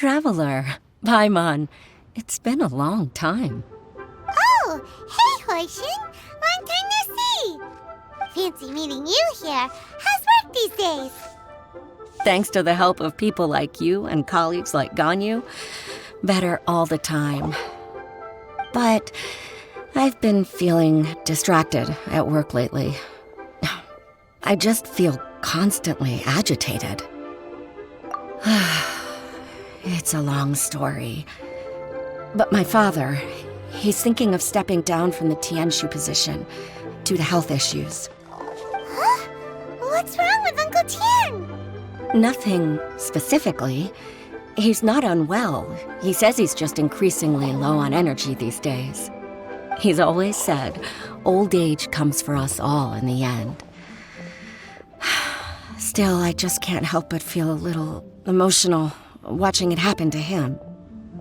Traveler, Paimon, it's been a long time. Oh, hey, Hoishin! Long time no see! Fancy meeting you here. How's work these days? Thanks to the help of people like you and colleagues like Ganyu, better all the time. But I've been feeling distracted at work lately. I just feel constantly agitated. It's a long story. But my father, he's thinking of stepping down from the Qingxu position due to health issues. Huh? What's wrong with Uncle Tian? Nothing specifically. He's not unwell. He says he's just increasingly low on energy these days. He's always said, old age comes for us all in the end. Still, I just can't help but feel a little emotional watching it happen to him.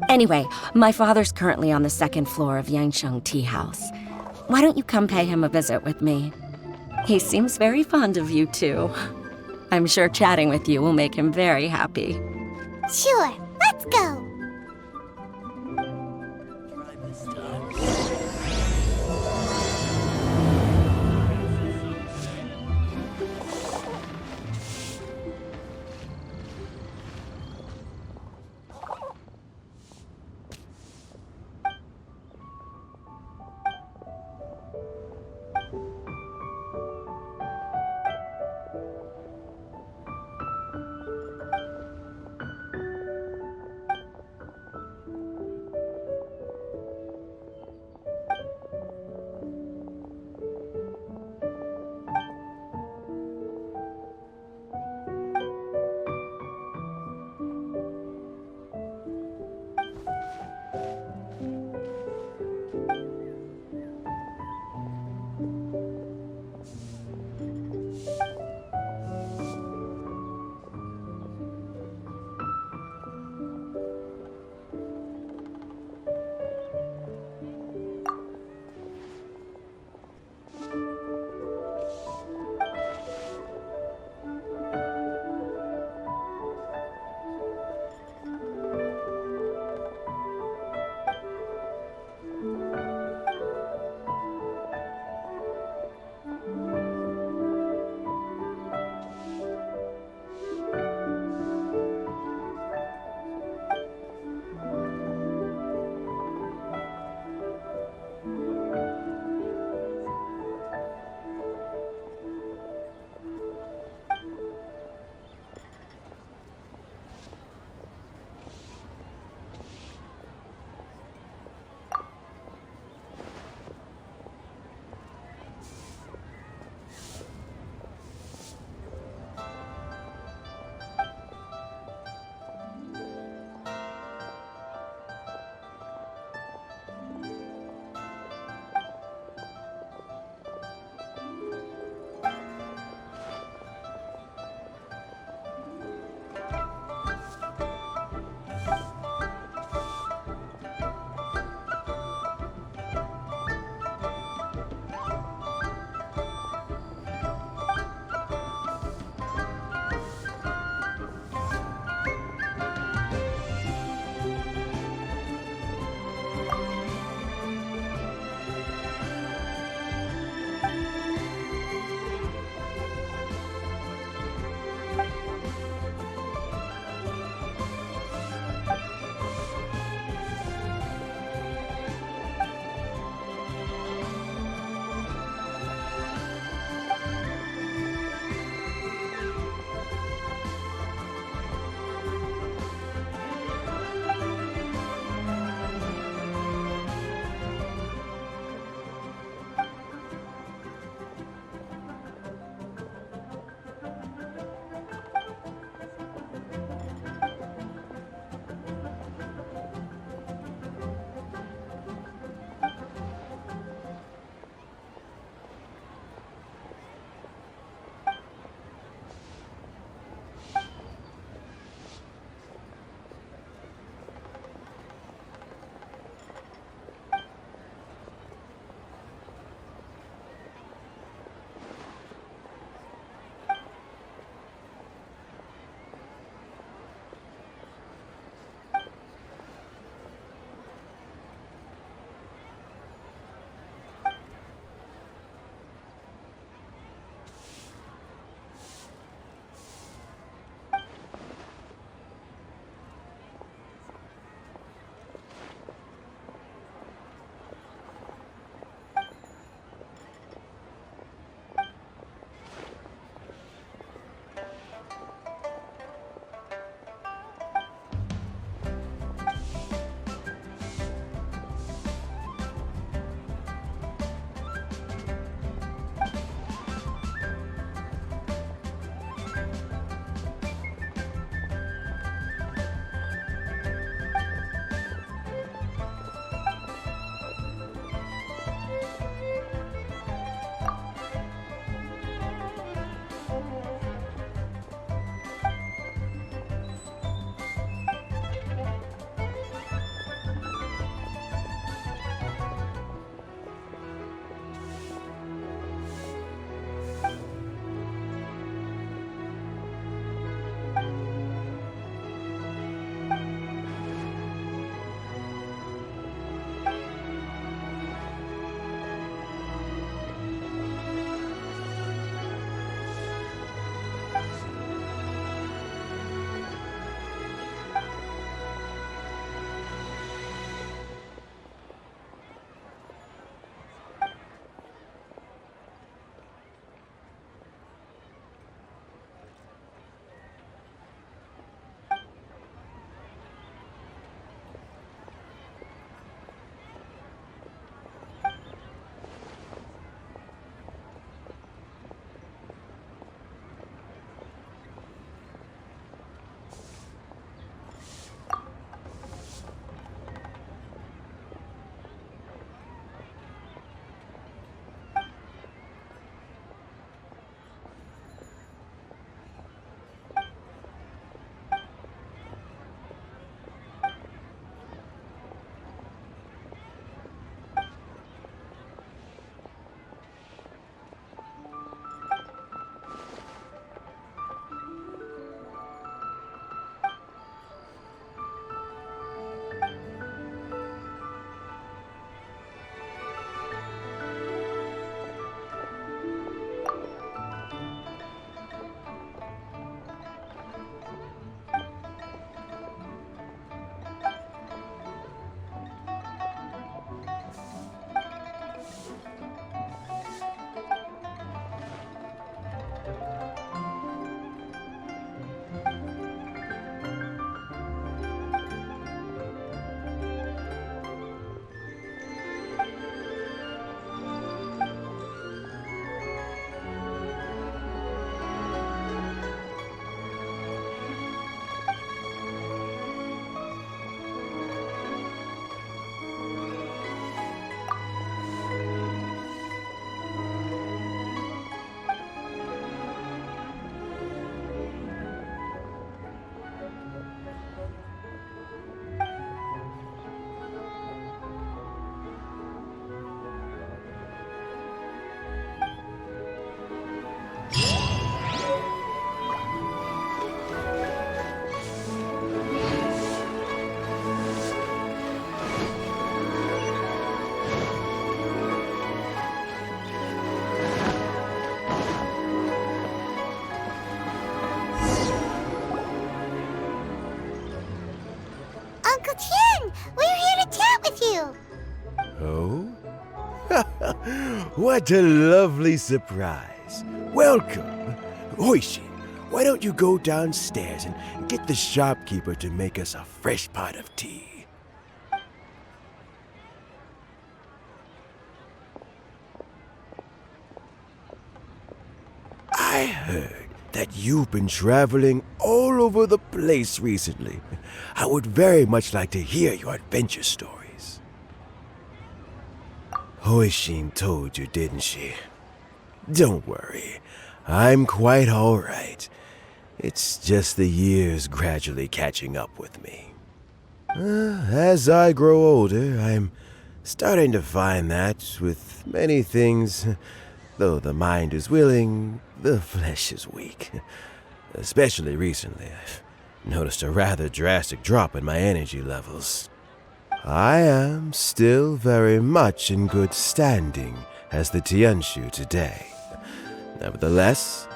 Anyway, my father's currently on the second floor of Yangsheng Tea House. Why don't you come pay him a visit with me? He seems very fond of you, too. I'm sure chatting with you will make him very happy. Sure, let's go. We're here to chat with you. Oh? What a lovely surprise. Welcome. Hoishin, why don't you go downstairs and get the shopkeeper to make us a fresh pot of tea? I heard that you've been traveling all over the place recently. I would very much like to hear your adventure stories. Hoishin told you, didn't she? Don't worry, I'm quite all right. It's just the years gradually catching up with me. As I grow older, I'm starting to find that with many things, though the mind is willing, the flesh is weak. Especially recently, I've noticed a rather drastic drop in my energy levels. I am still very much in good standing as the Qingxu today. Nevertheless,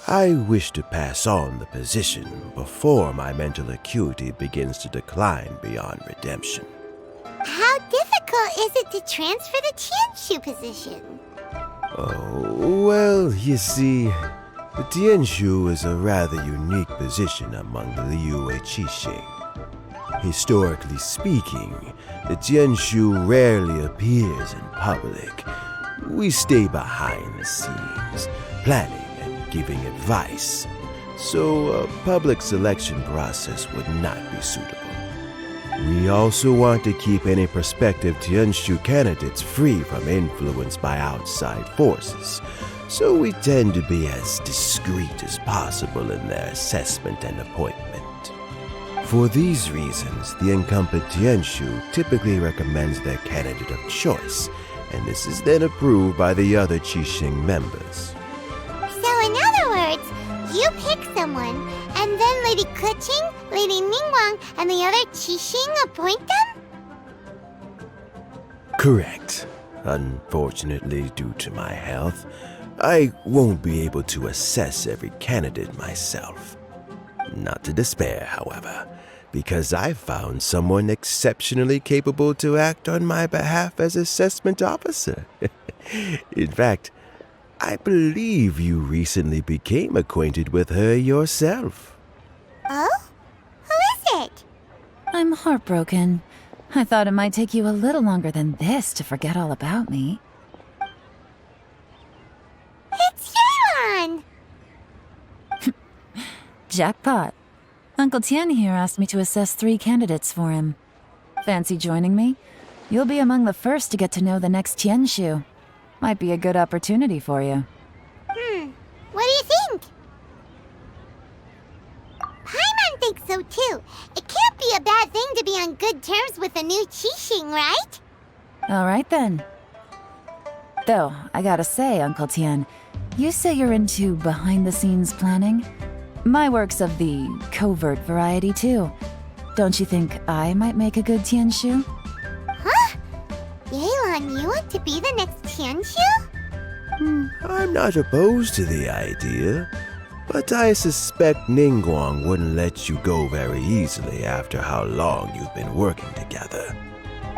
I wish to pass on the position before my mental acuity begins to decline beyond redemption. How difficult is it to transfer the Qingxu position? Oh, well, you see, the Qingxu is a rather unique position among the Liyue Qixing. Historically speaking, the Qingxu rarely appears in public. We stay behind the scenes, planning and giving advice, so a public selection process would not be suitable. We also want to keep any prospective Qingxu candidates free from influence by outside forces, so we tend to be as discreet as possible in their assessment and appointment. For these reasons, the incumbent Qingxu typically recommends their candidate of choice, and this is then approved by the other Qixing members. So in other words, you pick someone, and then Lady Keqing, Lady Ningguang, and the other Qixing appoint them? Correct. Unfortunately, due to my health, I won't be able to assess every candidate myself. Not to despair, however, because I found someone exceptionally capable to act on my behalf as assessment officer. In fact, I believe you recently became acquainted with her yourself. Oh? Who is it? I'm heartbroken. I thought it might take you a little longer than this to forget all about me. It's Yelan! Jackpot. Uncle Tian here asked me to assess 3 candidates for him. Fancy joining me? You'll be among the first to get to know the next Qingxu. Might be a good opportunity for you. What do you think? Paimon thinks so too. It can't be a bad thing to be on good terms with a new Qixing, right? All right then. Though, I gotta say, Uncle Tian, you say you're into behind-the-scenes planning? My work's of the covert variety too. Don't you think I might make a good Qingxu? Huh? Yelan, you want to be the next Qingxu? I'm not opposed to the idea, but I suspect Ningguang wouldn't let you go very easily after how long you've been working together.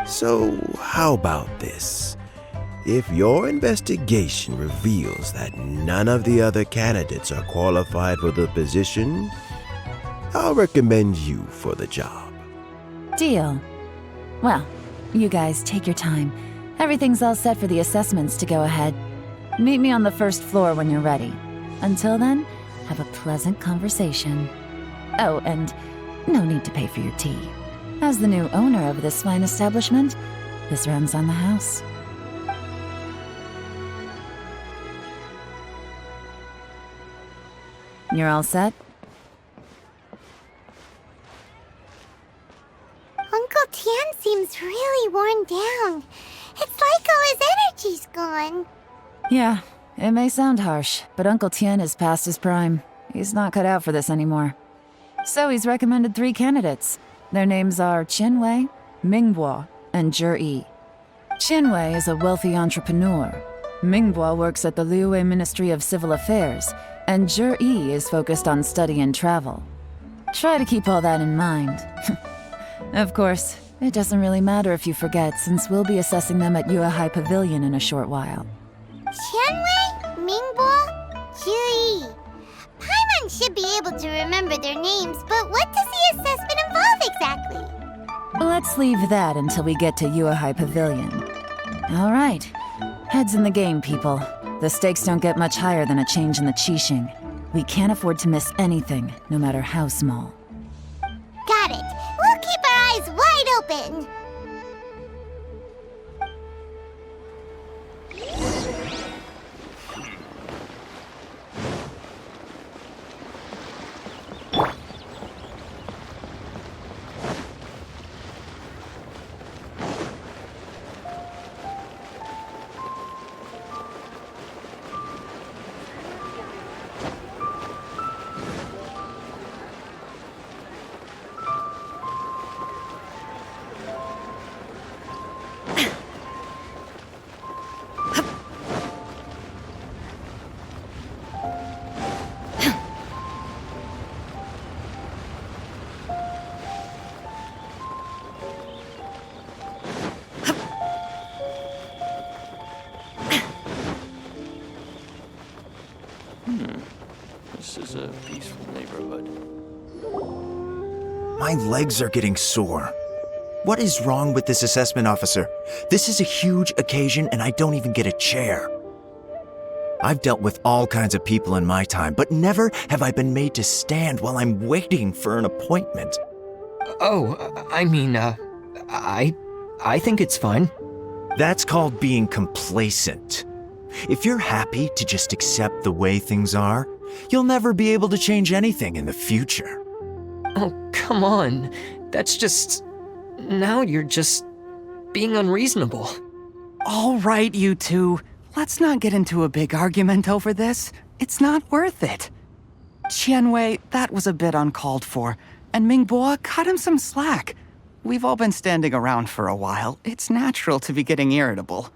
So, how about this? If your investigation reveals that none of the other candidates are qualified for the position, I'll recommend you for the job. Deal. Well, you guys take your time. Everything's all set for the assessments to go ahead. Meet me on the first floor when you're ready. Until then, have a pleasant conversation. Oh, and no need to pay for your tea. As the new owner of this fine establishment, this runs on the house. You're all set? Uncle Tian seems really worn down. It's like all his energy's gone. Yeah, it may sound harsh, but Uncle Tian is past his prime. He's not cut out for this anymore. So he's recommended 3 candidates. Their names are Qinwei, Mingbo, and Zhi. Qinwei is a wealthy entrepreneur. Mingbo works at the Liyue Ministry of Civil Affairs, and Zhi is focused on study and travel. Try to keep all that in mind. Of course, It doesn't really matter if you forget, since we'll be assessing them at Yuehai Pavilion in a short while. Qianwei, Mingbo, Juyi. Paimon should be able to remember their names, but what does the assessment involve exactly? Let's leave that until we get to Yuehai Pavilion. All right. Heads in the game, people. The stakes don't get much higher than a change in the Qixing. We can't afford to miss anything, no matter how small. Got it. We'll keep our eyes wide open. This is a peaceful neighborhood. My legs are getting sore. What is wrong with this assessment officer? This is a huge occasion and I don't even get a chair. I've dealt with all kinds of people in my time, but never have I been made to stand while I'm waiting for an appointment. I think it's fine. That's called being complacent. If you're happy to just accept the way things are, you'll never be able to change anything in the future. Oh, come on. That's just... Now you're just being unreasonable. All right, you two. Let's not get into a big argument over this. It's not worth it. Qianwei, that was a bit uncalled for. And Mingbo, cut him some slack. We've all been standing around for a while. It's natural to be getting irritable.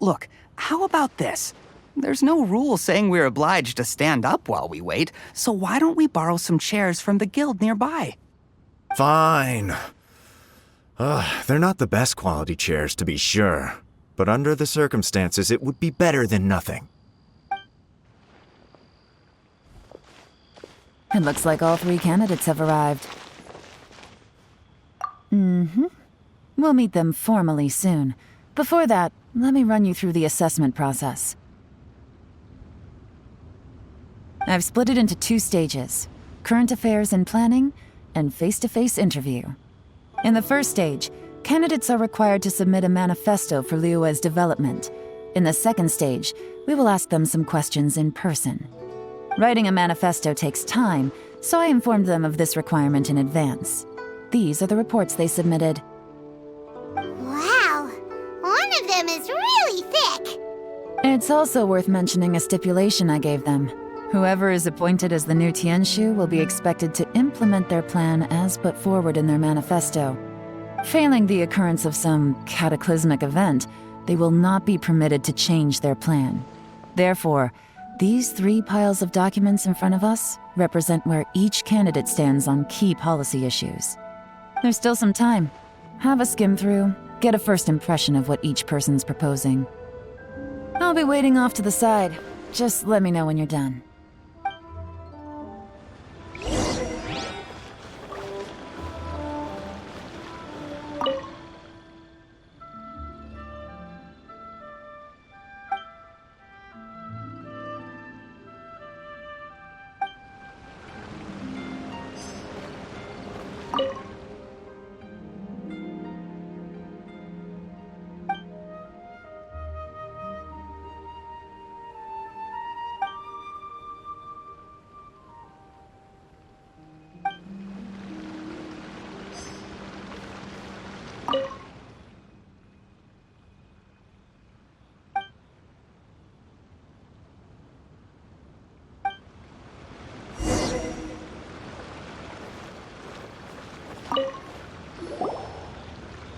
Look, how about this? There's no rule saying we're obliged to stand up while we wait, so why don't we borrow some chairs from the guild nearby? Fine. They're not the best quality chairs, to be sure. But under the circumstances, it would be better than nothing. It looks like all 3 candidates have arrived. We'll meet them formally soon. Before that, let me run you through the assessment process. I've split it into 2 stages: current affairs and planning, and face-to-face interview. In the first stage, candidates are required to submit a manifesto for Liyue's development. In the second stage, we will ask them some questions in person. Writing a manifesto takes time, so I informed them of this requirement in advance. These are the reports they submitted. Wow, one of them is really thick. It's also worth mentioning a stipulation I gave them. Whoever is appointed as the new Qingxu will be expected to implement their plan as put forward in their manifesto. Failing the occurrence of some cataclysmic event, they will not be permitted to change their plan. Therefore, these 3 piles of documents in front of us represent where each candidate stands on key policy issues. There's still some time. Have a skim through, get a first impression of what each person's proposing. I'll be waiting off to the side. Just let me know when you're done.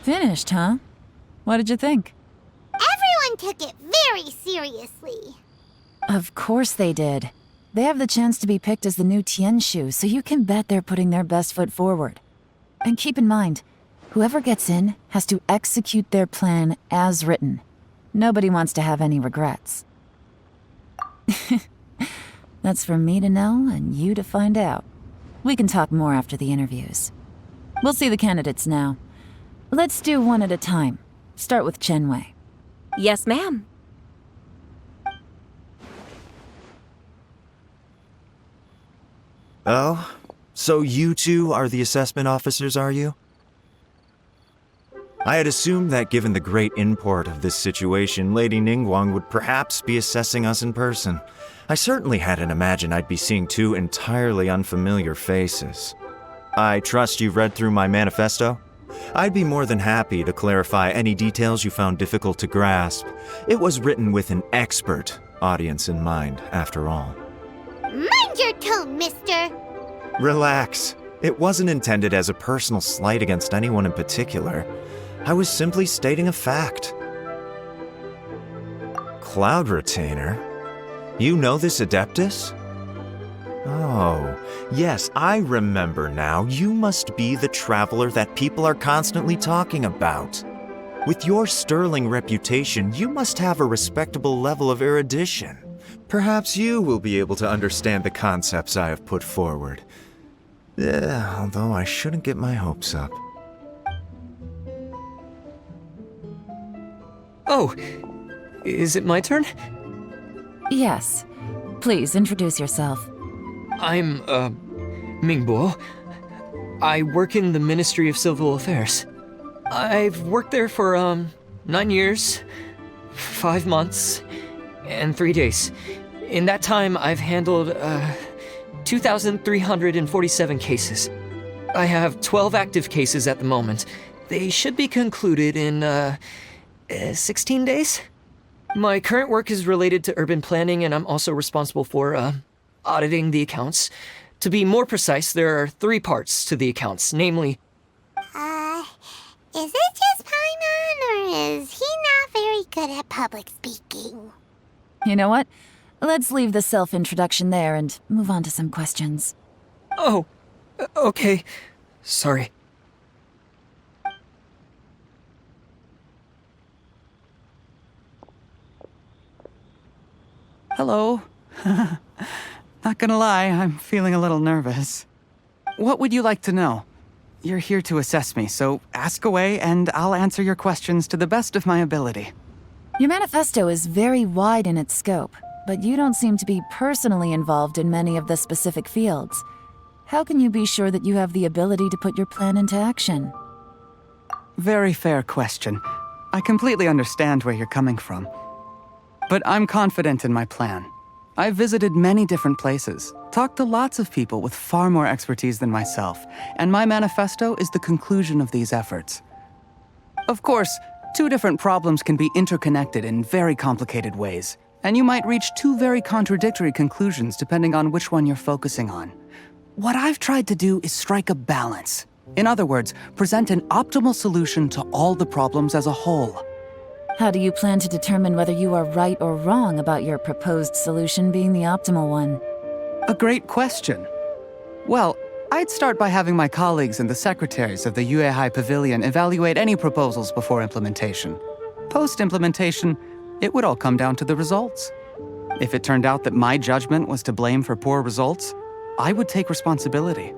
Finished, huh? What did you think? Everyone took it very seriously. Of course they did. They have the chance to be picked as the new Qingxu, so you can bet they're putting their best foot forward. And keep in mind, Whoever gets in has to execute their plan as written. Nobody wants to have any regrets. That's for me to know and you to find out. We can talk more after the interviews. We'll see the candidates now. Let's do one at a time. Start with Chenwei. Yes, ma'am. Oh? So you two are the assessment officers, are you? I had assumed that given the great import of this situation, Lady Ningguang would perhaps be assessing us in person. I certainly hadn't imagined I'd be seeing two entirely unfamiliar faces. I trust you've read through my manifesto? I'd be more than happy to clarify any details you found difficult to grasp. It was written with an expert audience in mind, after all. Mind your tone, mister! Relax. It wasn't intended as a personal slight against anyone in particular. I was simply stating a fact. Cloud Retainer? You know this Adeptus? Oh, yes, I remember now. You must be the traveler that people are constantly talking about. With your sterling reputation, you must have a respectable level of erudition. Perhaps you will be able to understand the concepts I have put forward. Although I shouldn't get my hopes up. Oh, is it my turn? Yes. Please introduce yourself. I'm, Mingbo. I work in the Ministry of Civil Affairs. I've worked there for, 9 years, 5 months, and 3 days. In that time, I've handled, 2,347 cases. I have 12 active cases at the moment. They should be concluded in, 16 days? My current work is related to urban planning, and I'm also responsible for, auditing the accounts. To be more precise, there are 3 parts to the accounts, namely... Is it just Paimon, or is he not very good at public speaking? You know what? Let's leave the self-introduction there and move on to some questions. Oh, okay. Sorry. Hello. Not gonna lie, I'm feeling a little nervous. What would you like to know? You're here to assess me, so ask away and I'll answer your questions to the best of my ability. Your manifesto is very wide in its scope, but you don't seem to be personally involved in many of the specific fields. How can you be sure that you have the ability to put your plan into action? Very fair question. I completely understand where you're coming from. But I'm confident in my plan. I've visited many different places, talked to lots of people with far more expertise than myself, and my manifesto is the conclusion of these efforts. Of course, 2 different problems can be interconnected in very complicated ways, and you might reach 2 very contradictory conclusions depending on which one you're focusing on. What I've tried to do is strike a balance. In other words, present an optimal solution to all the problems as a whole. How do you plan to determine whether you are right or wrong about your proposed solution being the optimal one? A great question. Well, I'd start by having my colleagues and the secretaries of the Yuehai Pavilion evaluate any proposals before implementation. Post-implementation, it would all come down to the results. If it turned out that my judgment was to blame for poor results, I would take responsibility.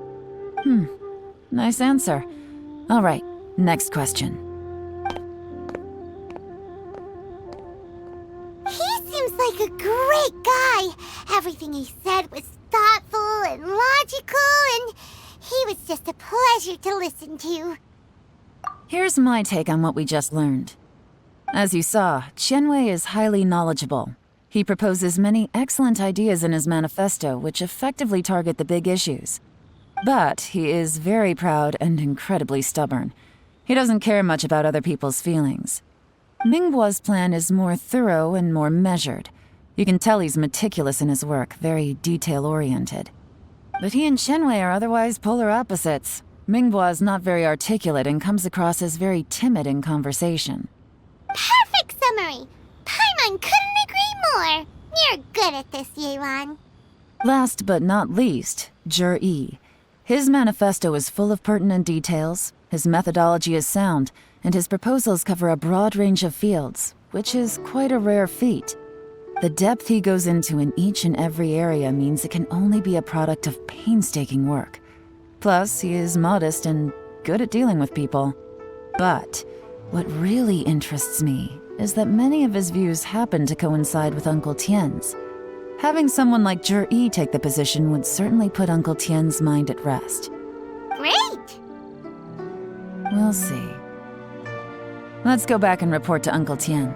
Nice answer. All right, next question. He seems like a great guy. Everything he said was thoughtful and logical, and he was just a pleasure to listen to. Here's my take on what we just learned. As you saw, Chenwei is highly knowledgeable. He proposes many excellent ideas in his manifesto which effectively target the big issues. But he is very proud and incredibly stubborn. He doesn't care much about other people's feelings. Mingbo's plan is more thorough and more measured. You can tell he's meticulous in his work, very detail-oriented. But he and Chenwei are otherwise polar opposites. Mingbo is not very articulate and comes across as very timid in conversation. Perfect summary! Paimon couldn't agree more! You're good at this, Yelan. Last but not least, Jur-E. His manifesto is full of pertinent details, his methodology is sound, and his proposals cover a broad range of fields, which is quite a rare feat. The depth he goes into in each and every area means it can only be a product of painstaking work. Plus, he is modest and good at dealing with people. But what really interests me is that many of his views happen to coincide with Uncle Tian's. Having someone like Zhi take the position would certainly put Uncle Tian's mind at rest. Great! We'll see. Let's go back and report to Uncle Tian.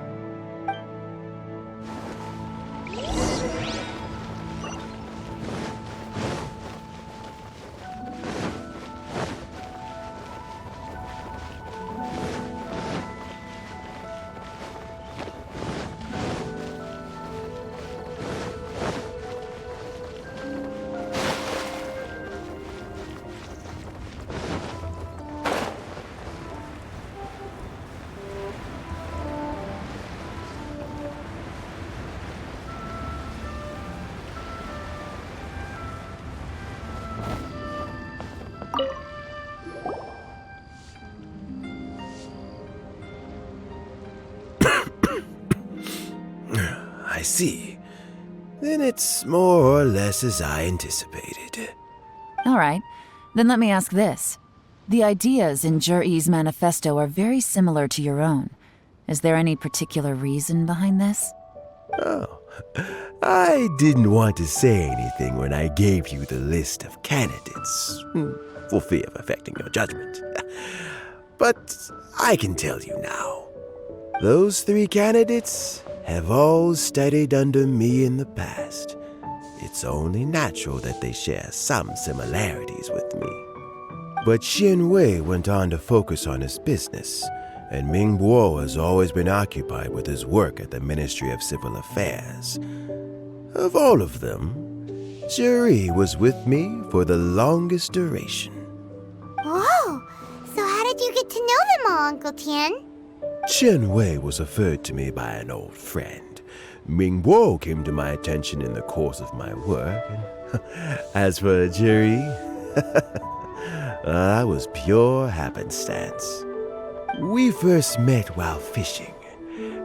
I see. Then it's more or less as I anticipated. All right, then let me ask this. The ideas in Zhi's manifesto are very similar to your own. Is there any particular reason behind this? Oh, I didn't want to say anything when I gave you the list of candidates, for fear of affecting your judgment. But I can tell you now. Those 3 candidates have all studied under me in the past. It's only natural that they share some similarities with me. But Xin Wei went on to focus on his business, and Ming Bo has always been occupied with his work at the Ministry of Civil Affairs. Of all of them, Zhi was with me for the longest duration. Whoa! So how did you get to know them all, Uncle Tian? Chen Wei was referred to me by an old friend. Ming Bo came to my attention in the course of my work. And as for Zhi, that was pure happenstance. We first met while fishing.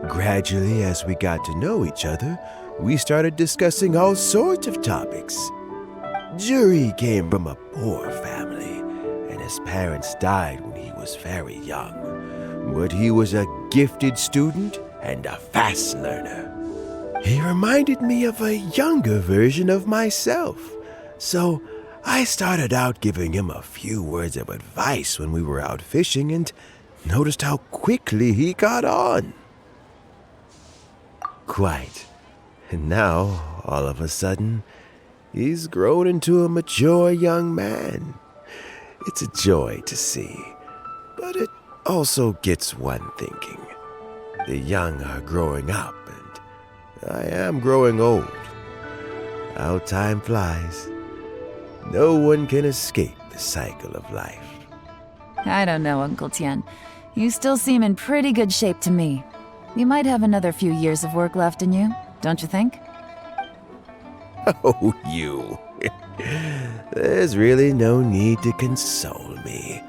Gradually, as we got to know each other, we started discussing all sorts of topics. Zhi came from a poor family, and his parents died when he was very young. But he was a gifted student and a fast learner. He reminded me of a younger version of myself, so I started out giving him a few words of advice when we were out fishing and noticed how quickly he got on. Quite. And now, all of a sudden, he's grown into a mature young man. It's a joy to see, but it also gets one thinking. The young are growing up, and I am growing old. How time flies. No one can escape the cycle of life. I don't know, Uncle Tian. You still seem in pretty good shape to me. You might have another few years of work left in you, don't you think? Oh, you. There's really no need to console me.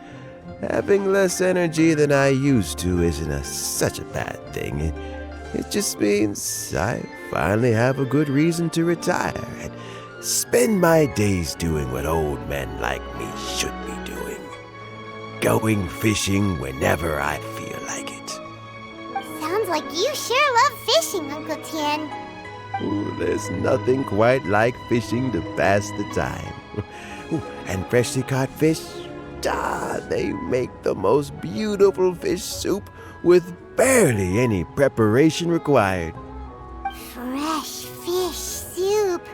Having less energy than I used to isn't such a bad thing. It just means I finally have a good reason to retire and spend my days doing what old men like me should be doing. Going fishing whenever I feel like it. Sounds like you sure love fishing, Uncle Tian. Ooh, there's nothing quite like fishing to pass the time. Ooh, and freshly caught fish, they make the most beautiful fish soup with barely any preparation required. Fresh fish soup.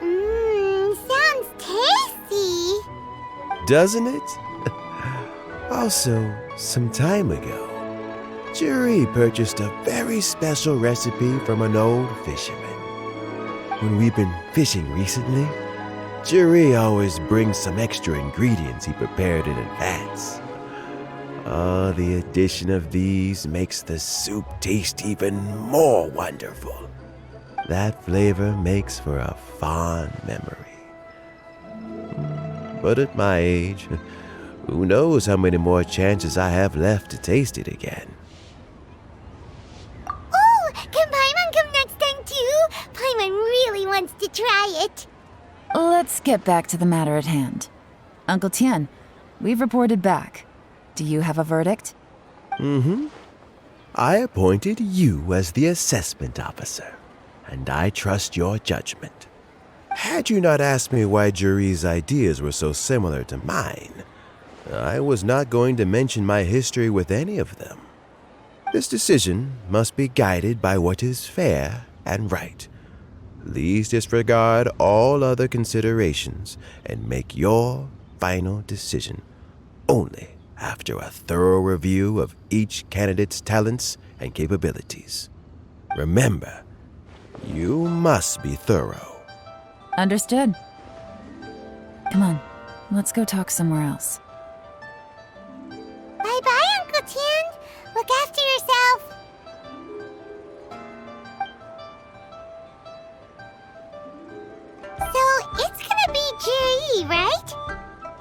Sounds tasty. Doesn't it? Also, some time ago, Zhi purchased a very special recipe from an old fisherman. When we've been fishing recently, Zhi always brings some extra ingredients he prepared in advance. Oh, the addition of these makes the soup taste even more wonderful. That flavor makes for a fond memory. But at my age, who knows how many more chances I have left to taste it again. Oh, can Paimon come next time too? Paimon really wants to try it. Let's get back to the matter at hand. Uncle Tian, we've reported back. Do you have a verdict? I appointed you as the assessment officer, and I trust your judgment. Had you not asked me why Juri's ideas were so similar to mine, I was not going to mention my history with any of them. This decision must be guided by what is fair and right. Please disregard all other considerations and make your final decision only after a thorough review of each candidate's talents and capabilities. Remember, you must be thorough. Understood. Come on, let's go talk somewhere else. Bye-bye, Uncle Tian. Look after yourself. So, it's gonna be Jiri, right?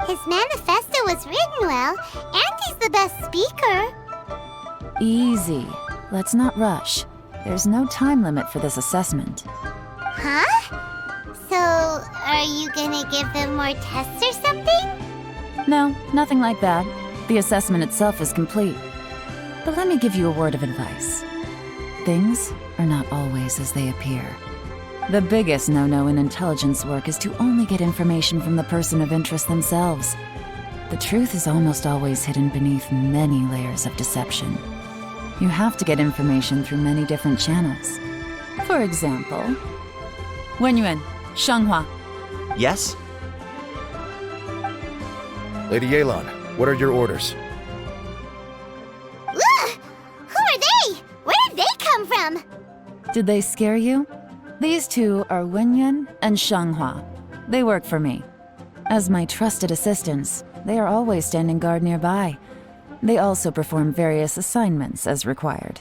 His manifesto was written well, and he's the best speaker. Easy. Let's not rush. There's no time limit for this assessment. Huh? So, are you gonna give them more tests or something? No, nothing like that. The assessment itself is complete. But let me give you a word of advice. Things are not always as they appear. The biggest no-no in intelligence work is to only get information from the person of interest themselves. The truth is almost always hidden beneath many layers of deception. You have to get information through many different channels. For example, Wenyuan, Shanghua. Yes? Lady Yelan, what are your orders? Ugh! Who are they? Where did they come from? Did they scare you? These two are Wenyuan and Shanghua. They work for me. As my trusted assistants, they are always standing guard nearby. They also perform various assignments as required.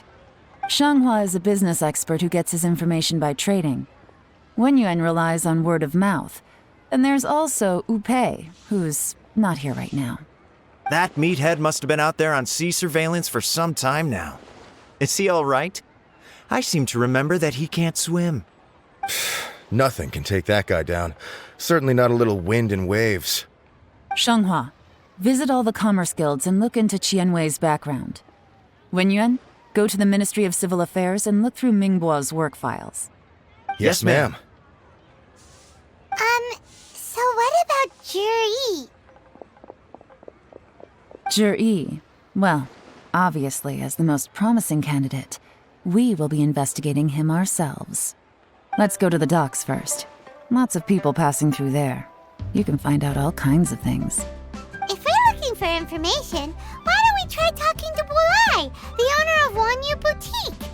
Shanghua is a business expert who gets his information by trading. Wenyuan relies on word of mouth. And there's also Upei, who's not here right now. That meathead must have been out there on sea surveillance for some time now. Is he all right? I seem to remember that he can't swim. Nothing can take that guy down. Certainly not a little wind and waves. Shanghua, visit all the commerce guilds and look into Qianwei's background. Wenyuan, go to the Ministry of Civil Affairs and look through Mingbo's work files. Yes, ma'am. So what about Jiri? Jiri, well, obviously as the most promising candidate, we will be investigating him ourselves. Let's go to the docks first. Lots of people passing through there. You can find out all kinds of things. If we're looking for information, why don't we try talking to Bulai, the owner of Wanyu Boutique?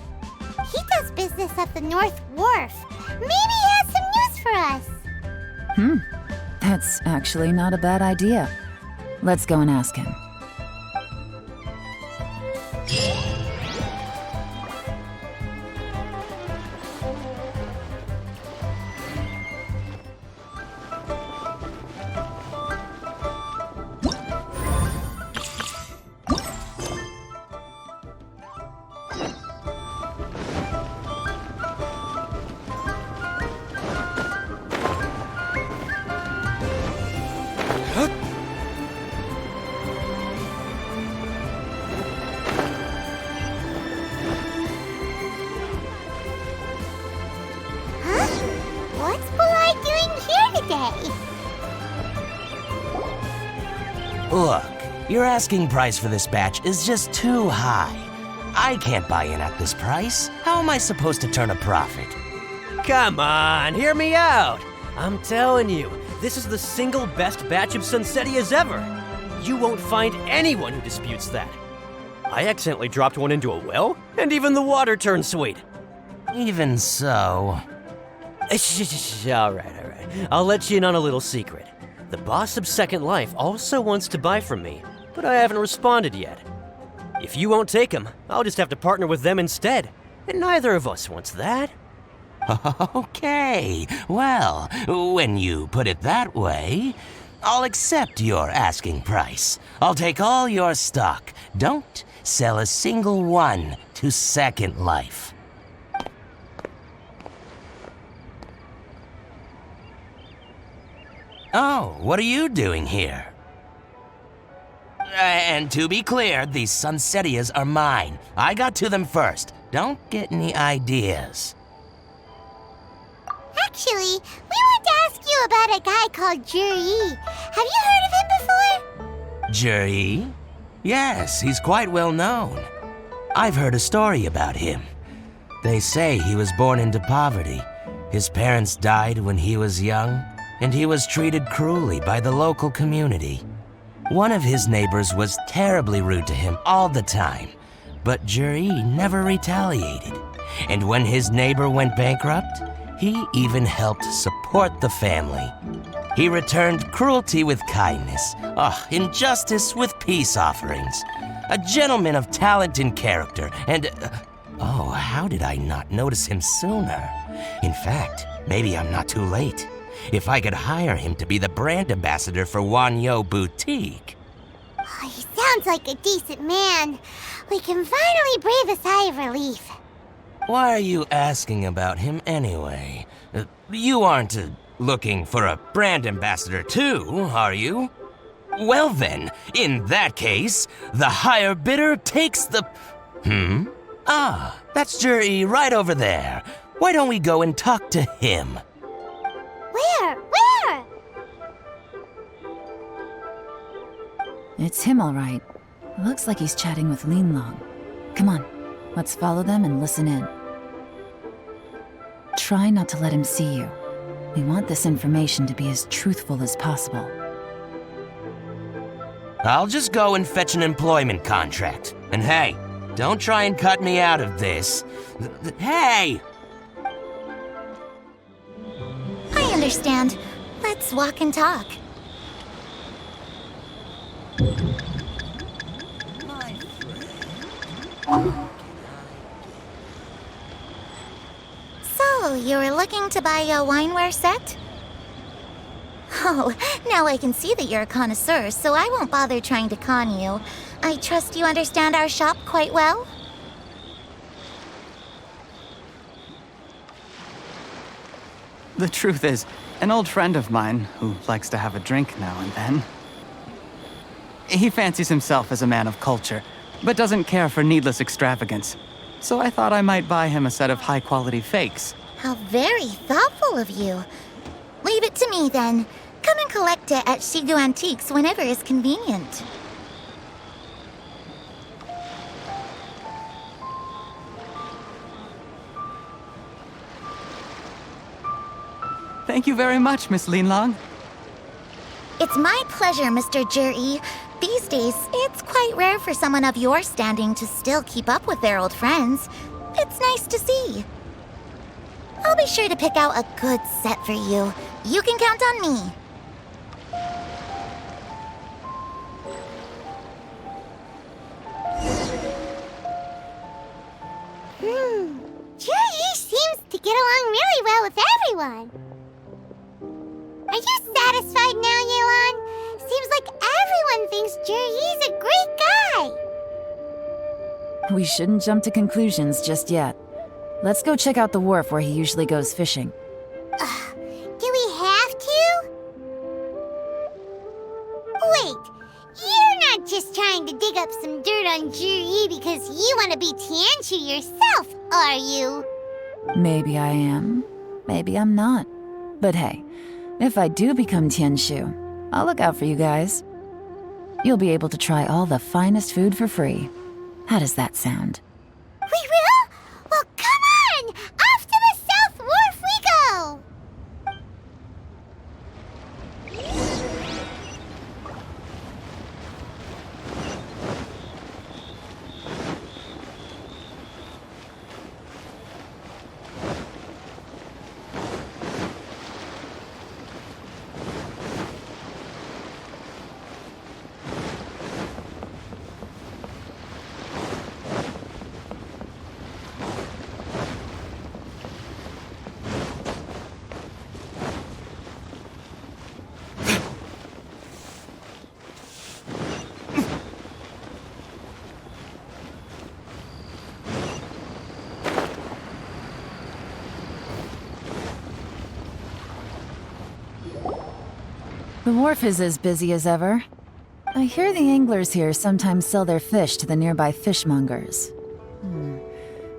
He does business at the North Wharf. Maybe he has some news for us. That's actually not a bad idea. Let's go and ask him. Huh? What's Bulai doing here today? Look, your asking price for this batch is just too high. I can't buy in at this price. How am I supposed to turn a profit? Come on, hear me out. I'm telling you, this is the single best batch of Sunsetias ever. You won't find anyone who disputes that. I accidentally dropped one into a well, and even the water turned sweet. Even so... All right. I'll let you in on a little secret. The boss of Second Life also wants to buy from me, but I haven't responded yet. If you won't take him, I'll just have to partner with them instead, and neither of us wants that. Okay, well, when you put it that way, I'll accept your asking price. I'll take all your stock. Don't sell a single one to Second Life. Oh, what are you doing here? And to be clear, these Sunsetias are mine. I got to them first. Don't get any ideas. Actually, we want to ask you about a guy called Juri. Have you heard of him before? Juri? Yes, he's quite well known. I've heard a story about him. They say he was born into poverty. His parents died when he was young, and he was treated cruelly by the local community. One of his neighbors was terribly rude to him all the time, but Juri never retaliated. And when his neighbor went bankrupt, he even helped support the family. He returned cruelty with kindness, injustice with peace offerings. A gentleman of talent and character, and how did I not notice him sooner? In fact, maybe I'm not too late. If I could hire him to be the brand ambassador for Wanyo Boutique. Oh, he sounds like a decent man. We can finally breathe a sigh of relief. Why are you asking about him anyway? You aren't looking for a brand ambassador too, are you? Well then, in that case, the higher bidder takes the... That's Juri right over there. Why don't we go and talk to him? Where? Where? It's him, all right. Looks like he's chatting with Linlong. Come on, let's follow them and listen in. Try not to let him see you. We want this information to be as truthful as possible. I'll just go and fetch an employment contract. And hey, don't try and cut me out of this. Hey! I understand. Let's walk and talk. So, you were looking to buy a wineware set? Oh, now I can see that you're a connoisseur, so I won't bother trying to con you. I trust you understand our shop quite well? The truth is, an old friend of mine, who likes to have a drink now and then, he fancies himself as a man of culture, but doesn't care for needless extravagance. So I thought I might buy him a set of high-quality fakes. How very thoughtful of you. Leave it to me, then. Come and collect it at Shigu Antiques whenever is convenient. Thank you very much, Miss Linlong. It's my pleasure, Mr. Juri. These days, it's quite rare for someone of your standing to still keep up with their old friends. It's nice to see. I'll be sure to pick out a good set for you. You can count on me. Juri seems to get along really well with everyone. Are you satisfied now, Yelan? Seems like everyone thinks Juri's a great guy. We shouldn't jump to conclusions just yet. Let's go check out the wharf where he usually goes fishing. Do we have to? Wait, you're not just trying to dig up some dirt on Juri because you want to be Tianchu yourself, are you? Maybe I am. Maybe I'm not. But hey, if I do become Tianxu, I'll look out for you guys. You'll be able to try all the finest food for free. How does that sound? We will? Well, come on! Off to the South Wharf we go! The wharf is as busy as ever. I hear the anglers here sometimes sell their fish to the nearby fishmongers.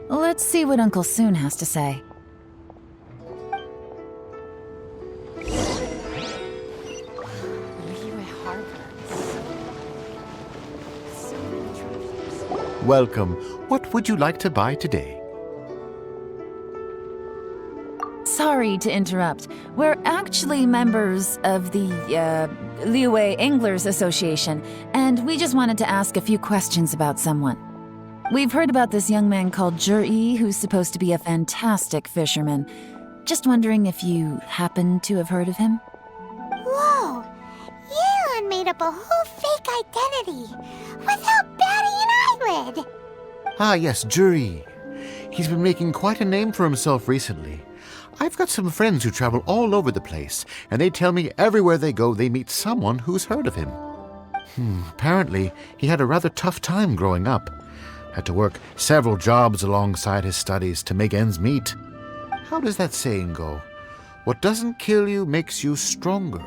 Let's see what Uncle Soon has to say. Welcome. What would you like to buy today? Sorry to interrupt. We're actually members of the, Liyue Anglers Association, and we just wanted to ask a few questions about someone. We've heard about this young man called Zhi, who's supposed to be a fantastic fisherman. Just wondering if you happen to have heard of him? Whoa! Yelan made up a whole fake identity without batting an eyelid! Ah, yes, Zhi. He's been making quite a name for himself recently. I've got some friends who travel all over the place, and they tell me everywhere they go they meet someone who's heard of him. Apparently, he had a rather tough time growing up. Had to work several jobs alongside his studies to make ends meet. How does that saying go? What doesn't kill you makes you stronger.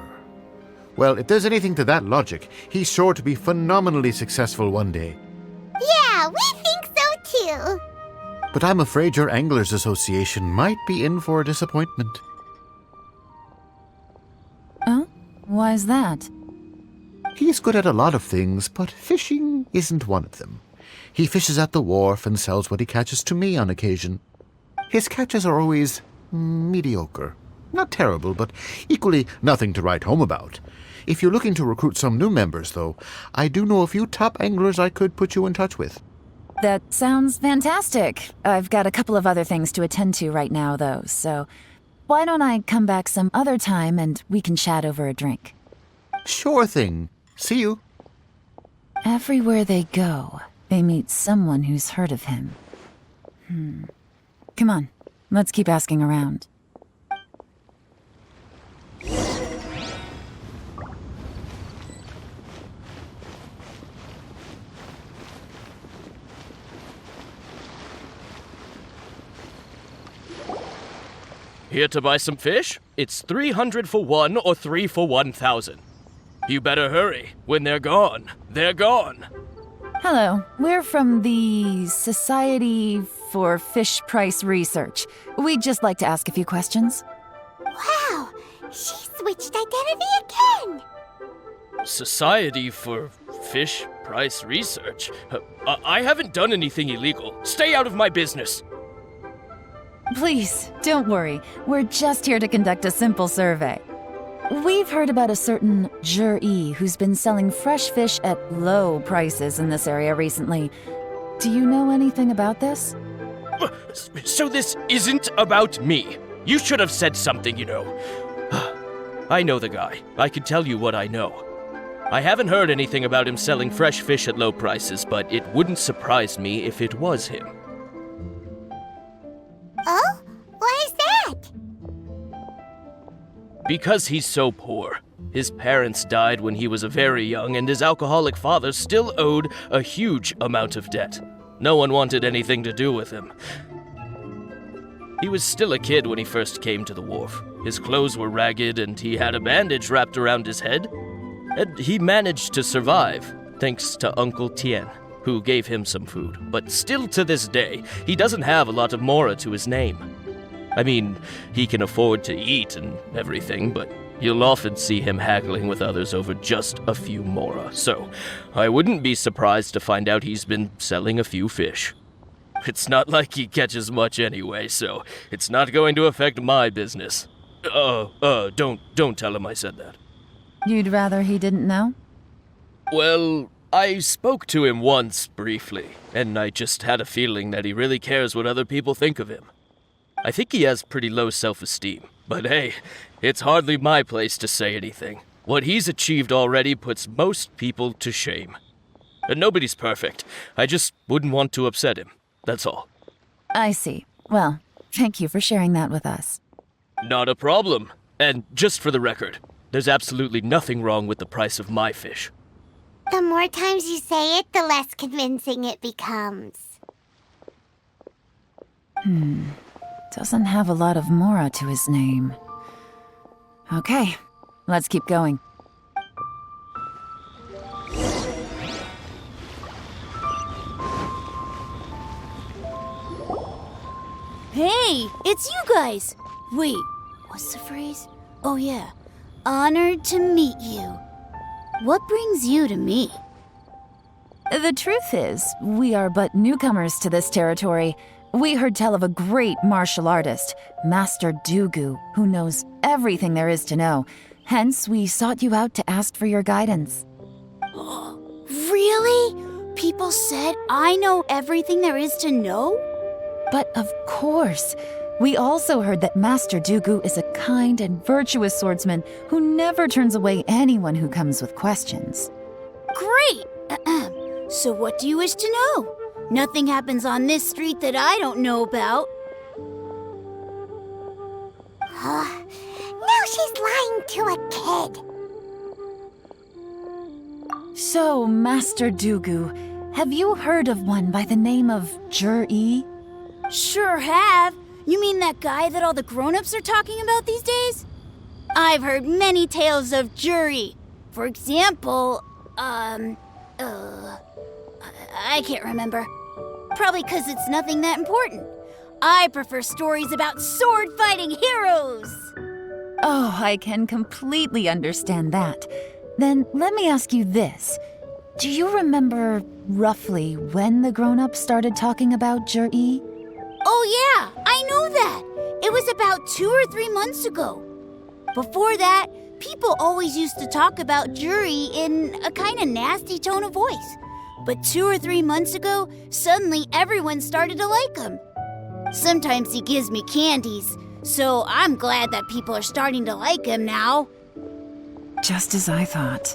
Well, if there's anything to that logic, he's sure to be phenomenally successful one day. Yeah, we think so too! But I'm afraid your Anglers Association might be in for a disappointment. Oh? Why's that? He's good at a lot of things, but fishing isn't one of them. He fishes at the wharf and sells what he catches to me on occasion. His catches are always mediocre. Not terrible, but equally nothing to write home about. If you're looking to recruit some new members, though, I do know a few top anglers I could put you in touch with. That sounds fantastic. I've got a couple of other things to attend to right now, though, so why don't I come back some other time and we can chat over a drink? Sure thing. See you. Everywhere they go, they meet someone who's heard of him. Come on, let's keep asking around. Here to buy some fish? It's 300 for one or 3 for 1,000. You better hurry. When they're gone, they're gone. Hello, we're from the Society for Fish Price Research. We'd just like to ask a few questions. Wow! She switched identity again! Society for Fish Price Research? I haven't done anything illegal. Stay out of my business. Please, don't worry. We're just here to conduct a simple survey. We've heard about a certain Zhi who's been selling fresh fish at low prices in this area recently. Do you know anything about this? So this isn't about me. You should have said something, you know. I know the guy. I can tell you what I know. I haven't heard anything about him selling fresh fish at low prices, but it wouldn't surprise me if it was him. Oh? Why is that? Because he's so poor. His parents died when he was very young, and his alcoholic father still owed a huge amount of debt. No one wanted anything to do with him. He was still a kid when he first came to the wharf. His clothes were ragged, and he had a bandage wrapped around his head. And he managed to survive, thanks to Uncle Tian, who gave him some food. But still to this day, he doesn't have a lot of mora to his name. I mean, he can afford to eat and everything, but you'll often see him haggling with others over just a few mora. So, I wouldn't be surprised to find out he's been selling a few fish. It's not like he catches much anyway, so it's not going to affect my business. Don't tell him I said that. You'd rather he didn't know? Well, I spoke to him once, briefly, and I just had a feeling that he really cares what other people think of him. I think he has pretty low self-esteem, but hey, it's hardly my place to say anything. What he's achieved already puts most people to shame. And nobody's perfect. I just wouldn't want to upset him, that's all. I see. Well, thank you for sharing that with us. Not a problem. And just for the record, there's absolutely nothing wrong with the price of my fish. The more times you say it, the less convincing it becomes. Doesn't have a lot of mora to his name. Okay, let's keep going. Hey, it's you guys! Wait, what's the phrase? Oh yeah, honored to meet you. What brings you to me? The truth is, we are but newcomers to this territory. We heard tell of a great martial artist, Master Dugu, who knows everything there is to know. Hence, we sought you out to ask for your guidance. Really? People said I know everything there is to know? But of course, we also heard that Master Dugu is a kind and virtuous swordsman who never turns away anyone who comes with questions. Great! So what do you wish to know? Nothing happens on this street that I don't know about. Now she's lying to a kid. So, Master Dugu, have you heard of one by the name of Jur-E? Sure have. You mean that guy that all the grown-ups are talking about these days? I've heard many tales of Juri. For example, I can't remember. Probably because it's nothing that important. I prefer stories about sword-fighting heroes. Oh, I can completely understand that. Then let me ask you this. Do you remember roughly when the grown-ups started talking about Jur-E? Oh yeah, I know that. It was about 2 or 3 months ago. Before that, people always used to talk about Juri in a kind of nasty tone of voice. But 2 or 3 months ago, suddenly everyone started to like him. Sometimes he gives me candies, so I'm glad that people are starting to like him now. Just as I thought.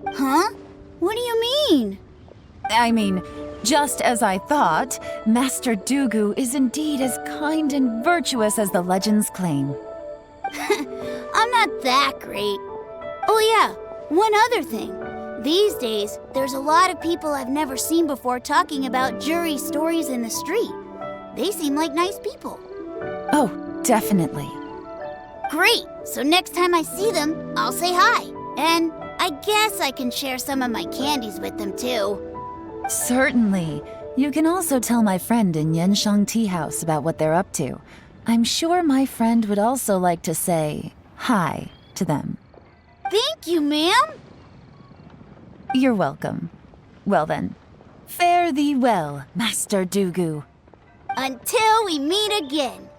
Huh? What do you mean? I mean, just as I thought, Master Dugu is indeed as kind and virtuous as the legends claim. I'm not that great. Oh yeah, one other thing. These days, there's a lot of people I've never seen before talking about Juri stories in the street. They seem like nice people. Oh, definitely. Great! So next time I see them, I'll say hi. And I guess I can share some of my candies with them too. Certainly. You can also tell my friend in Yenshang Tea House about what they're up to. I'm sure my friend would also like to say hi to them. Thank you, ma'am. You're welcome. Well then, fare thee well, Master Dugu. Until we meet again.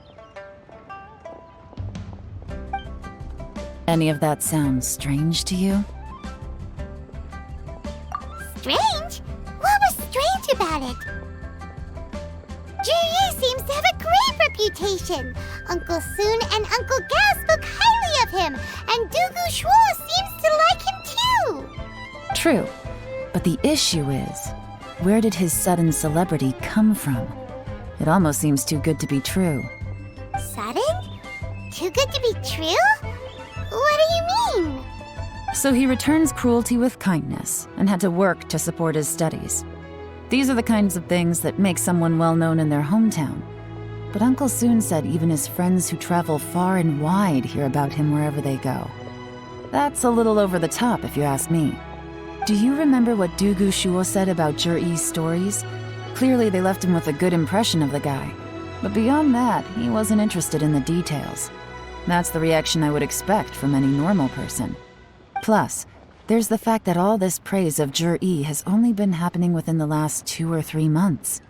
Any of that sound strange to you? Strange? What was strange about it? Juri seems to have a great reputation. Uncle Soon and Uncle Gao spoke highly of him, and Dugu Shuo seems to like him too. True, but the issue is, where did his sudden celebrity come from? It almost seems too good to be true. Sudden? Too good to be true? What do you mean? So he returns cruelty with kindness and had to work to support his studies. These are the kinds of things that make someone well known in their hometown. But Uncle Soon said even his friends who travel far and wide hear about him wherever they go. That's a little over the top if you ask me. Do you remember what Dugu Shuo said about Jur-E's stories? Clearly they left him with a good impression of the guy. But beyond that, he wasn't interested in the details. That's the reaction I would expect from any normal person. Plus, there's the fact that all this praise of Jur-E has only been happening within the last 2 or 3 months.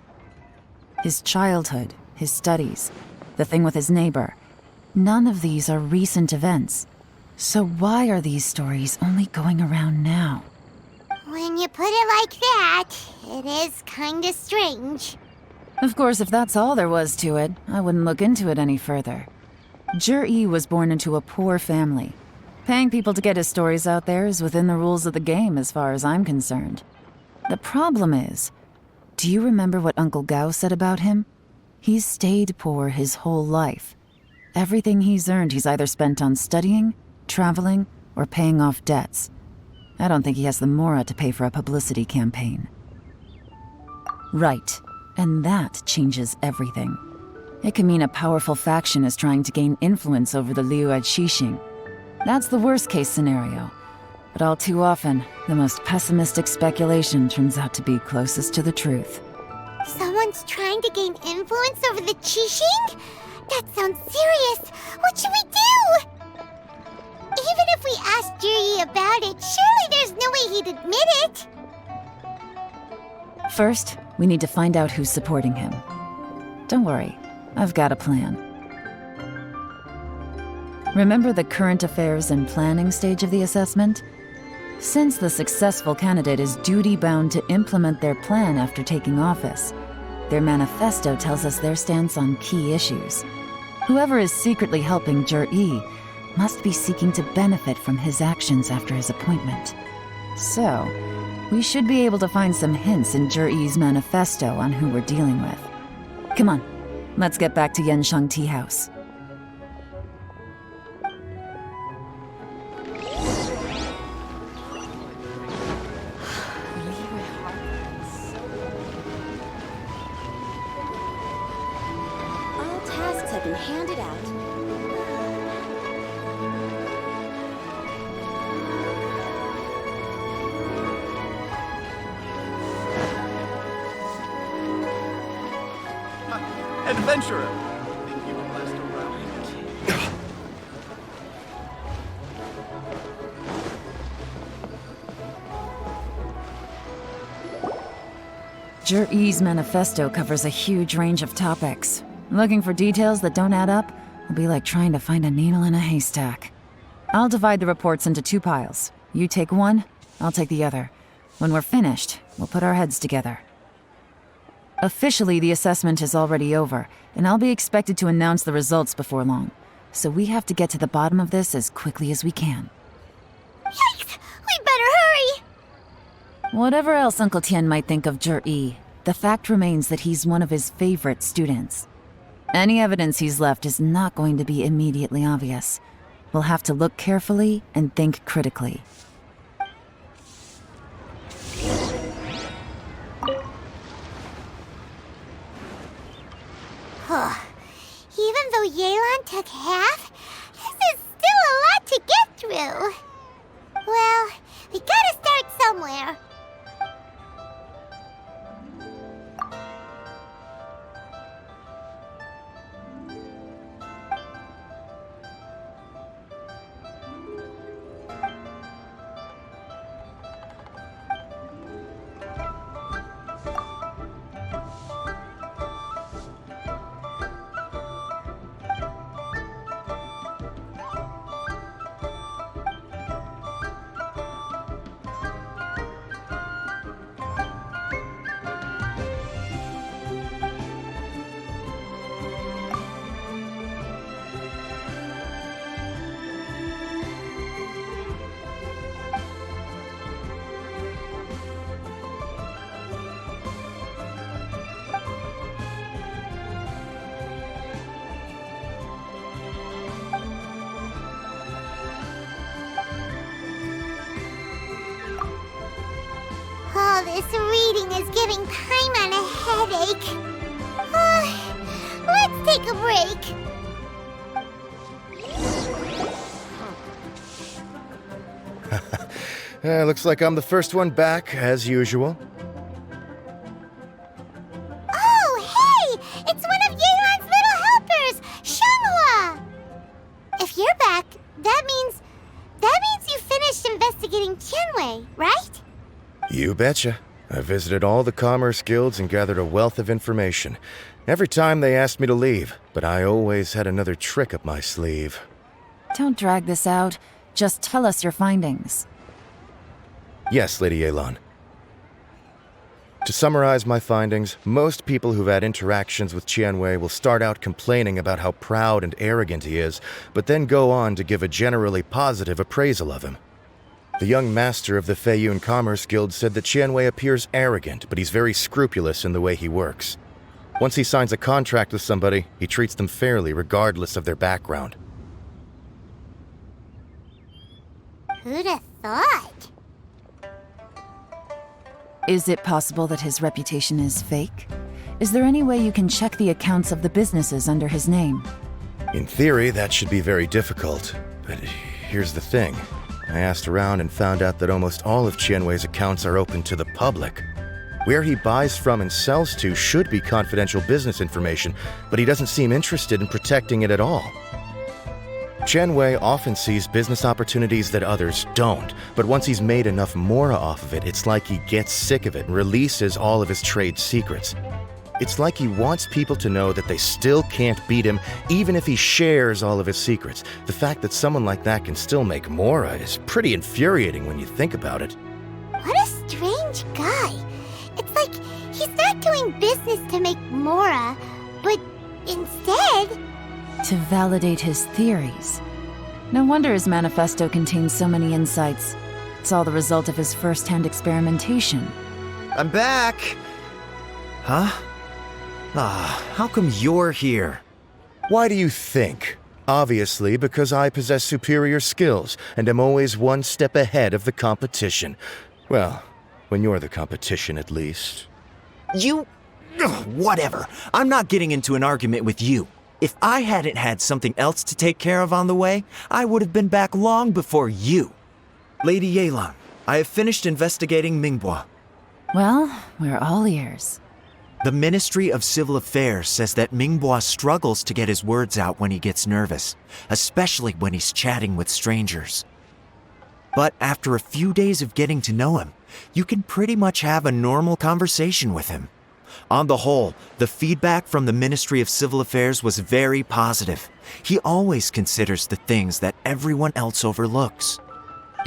His childhood, his studies, the thing with his neighbor, none of these are recent events. So why are these stories only going around now? When you put it like that, it is kinda strange. Of course, if that's all there was to it, I wouldn't look into it any further. Jur-E was born into a poor family. Paying people to get his stories out there is within the rules of the game as far as I'm concerned. The problem is, do you remember what Uncle Gao said about him? He's stayed poor his whole life. Everything he's earned he's either spent on studying, traveling, or paying off debts. I don't think he has the mora to pay for a publicity campaign. Right, and that changes everything. It can mean a powerful faction is trying to gain influence over the Liu at Xixing. That's the worst-case scenario. But all too often, the most pessimistic speculation turns out to be closest to the truth. Someone's trying to gain influence over the Qixing? That sounds serious. What should we do? Even if we asked Juri about it, surely there's no way he'd admit it. First, we need to find out who's supporting him. Don't worry, I've got a plan. Remember the current affairs and planning stage of the assessment? Since the successful candidate is duty-bound to implement their plan after taking office, their manifesto tells us their stance on key issues. Whoever is secretly helping Jur-E must be seeking to benefit from his actions after his appointment. So, we should be able to find some hints in Jur-E's manifesto on who we're dealing with. Come on, let's get back to Yansheng Tea House. All tasks have been handed out. Adventurer! Think you will last around? Jur-E's manifesto covers a huge range of topics. Looking for details that don't add up will be like trying to find a needle in a haystack. I'll divide the reports into 2 piles. You take one, I'll take the other. When we're finished, we'll put our heads together. Officially, the assessment is already over, and I'll be expected to announce the results before long. So we have to get to the bottom of this as quickly as we can. Yikes! We better hurry! Whatever else Uncle Tian might think of Jur-E, the fact remains that he's one of his favorite students. Any evidence he's left is not going to be immediately obvious. We'll have to look carefully and think critically. Even though Yelan took half, this is still a lot to get through. Well, we gotta start somewhere. All this reading is giving Paimon a headache. Let's take a break. Looks like I'm the first one back, as usual. Oh, hey! It's one of Yelan's little helpers, Shanghua! If you're back, that means you finished investigating Tianwei, right? You betcha. I visited all the commerce guilds and gathered a wealth of information. Every time they asked me to leave, but I always had another trick up my sleeve. Don't drag this out. Just tell us your findings. Yes, Lady Yelan. To summarize my findings, most people who've had interactions with Tianwei will start out complaining about how proud and arrogant he is, but then go on to give a generally positive appraisal of him. The young master of the Feiyun Commerce Guild said that Tianwei appears arrogant, but he's very scrupulous in the way he works. Once he signs a contract with somebody, he treats them fairly regardless of their background. Who'd have thought? Is it possible that his reputation is fake? Is there any way you can check the accounts of the businesses under his name? In theory, that should be very difficult. But here's the thing. I asked around and found out that almost all of Tianwei's accounts are open to the public. Where he buys from and sells to should be confidential business information, but he doesn't seem interested in protecting it at all. Qianwei often sees business opportunities that others don't, but once he's made enough mora off of it, it's like he gets sick of it and releases all of his trade secrets. It's like he wants people to know that they still can't beat him, even if he shares all of his secrets. The fact that someone like that can still make mora is pretty infuriating when you think about it. What a strange guy. It's like he's not doing business to make mora, but instead... to validate his theories. No wonder his manifesto contains so many insights. It's all the result of his first-hand experimentation. I'm back! Huh? How come you're here? Why do you think? Obviously, because I possess superior skills and am always one step ahead of the competition. Well, when you're the competition, at least. You... whatever. I'm not getting into an argument with you. If I hadn't had something else to take care of on the way, I would have been back long before you. Lady Yelan, I have finished investigating Mingbo. Well, we're all ears. The Ministry of Civil Affairs says that Mingbo struggles to get his words out when he gets nervous, especially when he's chatting with strangers. But after a few days of getting to know him, you can pretty much have a normal conversation with him. On the whole, the feedback from the Ministry of Civil Affairs was very positive. He always considers the things that everyone else overlooks.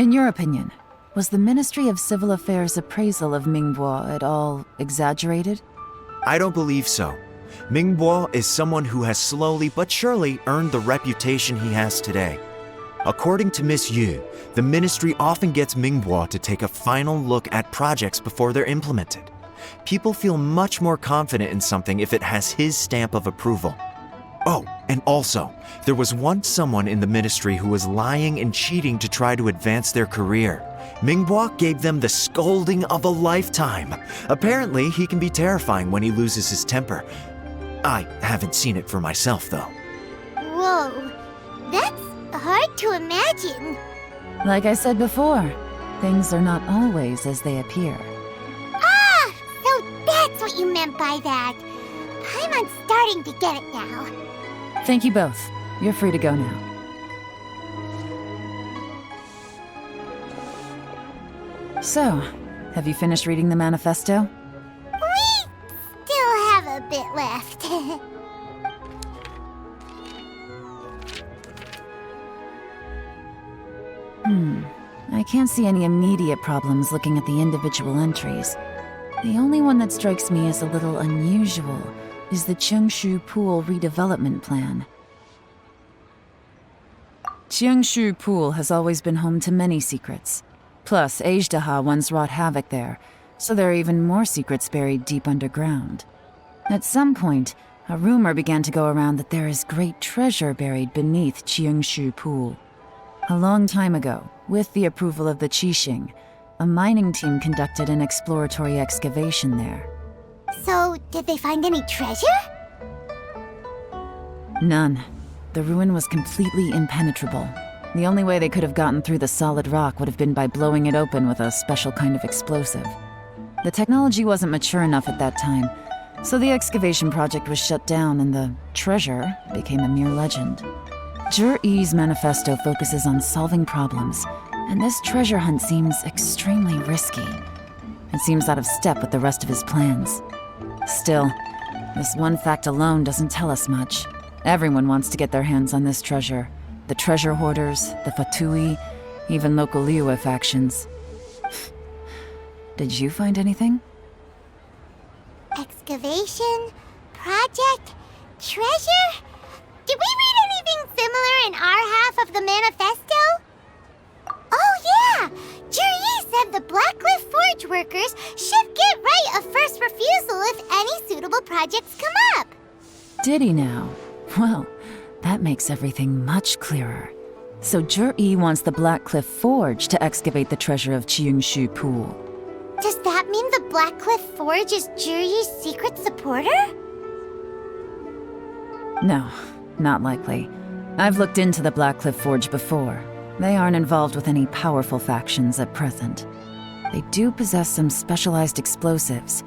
In your opinion, was the Ministry of Civil Affairs' appraisal of Mingbo at all exaggerated? I don't believe so. Mingbo is someone who has slowly but surely earned the reputation he has today. According to Miss Yu, the ministry often gets Mingbo to take a final look at projects before they're implemented. People feel much more confident in something if it has his stamp of approval. Oh, and also, there was once someone in the ministry who was lying and cheating to try to advance their career. Mingbo gave them the scolding of a lifetime. Apparently, he can be terrifying when he loses his temper. I haven't seen it for myself, though. Whoa, that's hard to imagine. Like I said before, things are not always as they appear. Ah, so that's what you meant by that. I'm starting to get it now. Thank you both. You're free to go now. So, have you finished reading the manifesto? We still have a bit left. I can't see any immediate problems looking at the individual entries. The only one that strikes me as a little unusual is the Qingxu Pool redevelopment plan. Qingxu Pool has always been home to many secrets. Plus, Ajdaha once wrought havoc there, so there are even more secrets buried deep underground. At some point, a rumor began to go around that there is great treasure buried beneath Qingxu Pool. A long time ago, with the approval of the Qixing, a mining team conducted an exploratory excavation there. So, did they find any treasure? None. The ruin was completely impenetrable. The only way they could have gotten through the solid rock would have been by blowing it open with a special kind of explosive. The technology wasn't mature enough at that time, so the excavation project was shut down and the treasure became a mere legend. Zhi-Yi's manifesto focuses on solving problems, and this treasure hunt seems extremely risky. It seems out of step with the rest of his plans. Still, this one fact alone doesn't tell us much. Everyone wants to get their hands on this treasure. The treasure hoarders, the Fatui, even local Liyue factions. Did you find anything? Excavation? Project? Treasure? Did we read anything similar in our half of the manifesto? Oh yeah! Zhi-Yi said the Blackcliff Forge workers should get right of first refusal if any suitable projects come up. Did he now? Well, that makes everything much clearer. So Zhi-Yi wants the Blackcliff Forge to excavate the treasure of Qingxu Pool. Does that mean the Blackcliff Forge is Zhi-Yi's secret supporter? No, not likely. I've looked into the Blackcliff Forge before. They aren't involved with any powerful factions at present. They do possess some specialized explosives,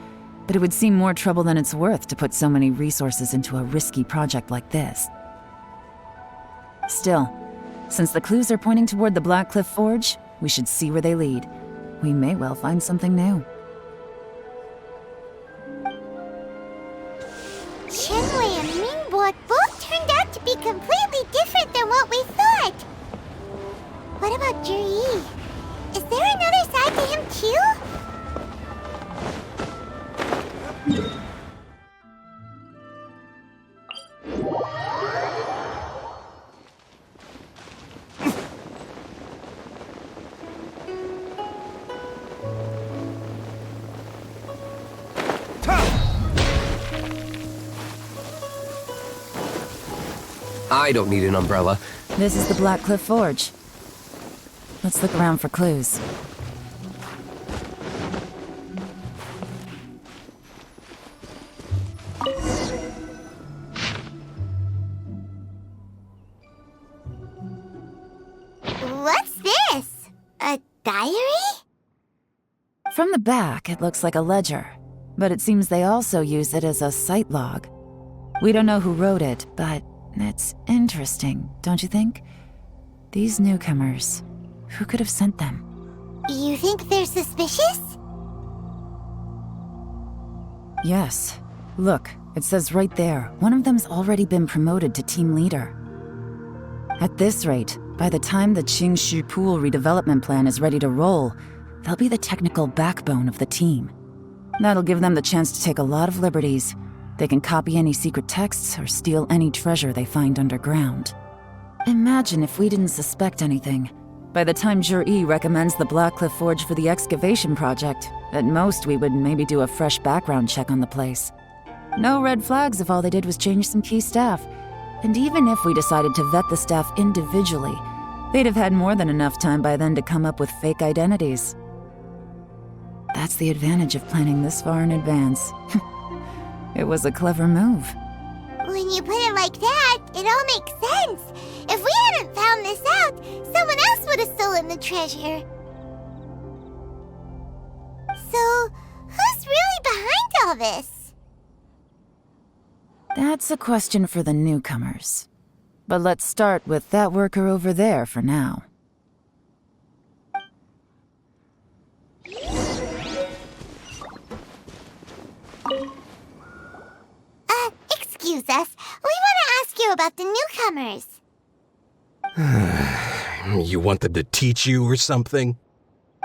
but it would seem more trouble than it's worth to put so many resources into a risky project like this. Still, since the clues are pointing toward the Blackcliff Forge, we should see where they lead. We may well find something new. Qianwei and Mingbo both turned out to be completely different than what we thought. What about Zhi? Is there another side to him too? I don't need an umbrella. This is the Blackcliff Forge. Let's look around for clues. What's this? A diary? From the back, it looks like a ledger, but it seems they also use it as a site log. We don't know who wrote it, but it's interesting, don't you think? These newcomers, who could have sent them? You think they're suspicious? Yes. Look, it says right there, one of them's already been promoted to team leader. At this rate, by the time the Qingxu pool redevelopment plan is ready to roll, they'll be the technical backbone of the team. That'll give them the chance to take a lot of liberties. They can copy any secret texts or steal any treasure they find underground. Imagine if we didn't suspect anything. By the time Zhi recommends the Blackcliff Forge for the excavation project, at most we would maybe do a fresh background check on the place. No red flags if all they did was change some key staff. And even if we decided to vet the staff individually, they'd have had more than enough time by then to come up with fake identities. That's the advantage of planning this far in advance. It was a clever move. When you put it like that, it all makes sense. If we hadn't found this out, someone else would have stolen the treasure. So, who's really behind all this? That's a question for the newcomers. But let's start with that worker over there for now. Excuse us. We want to ask you about the newcomers. You want them to teach you or something?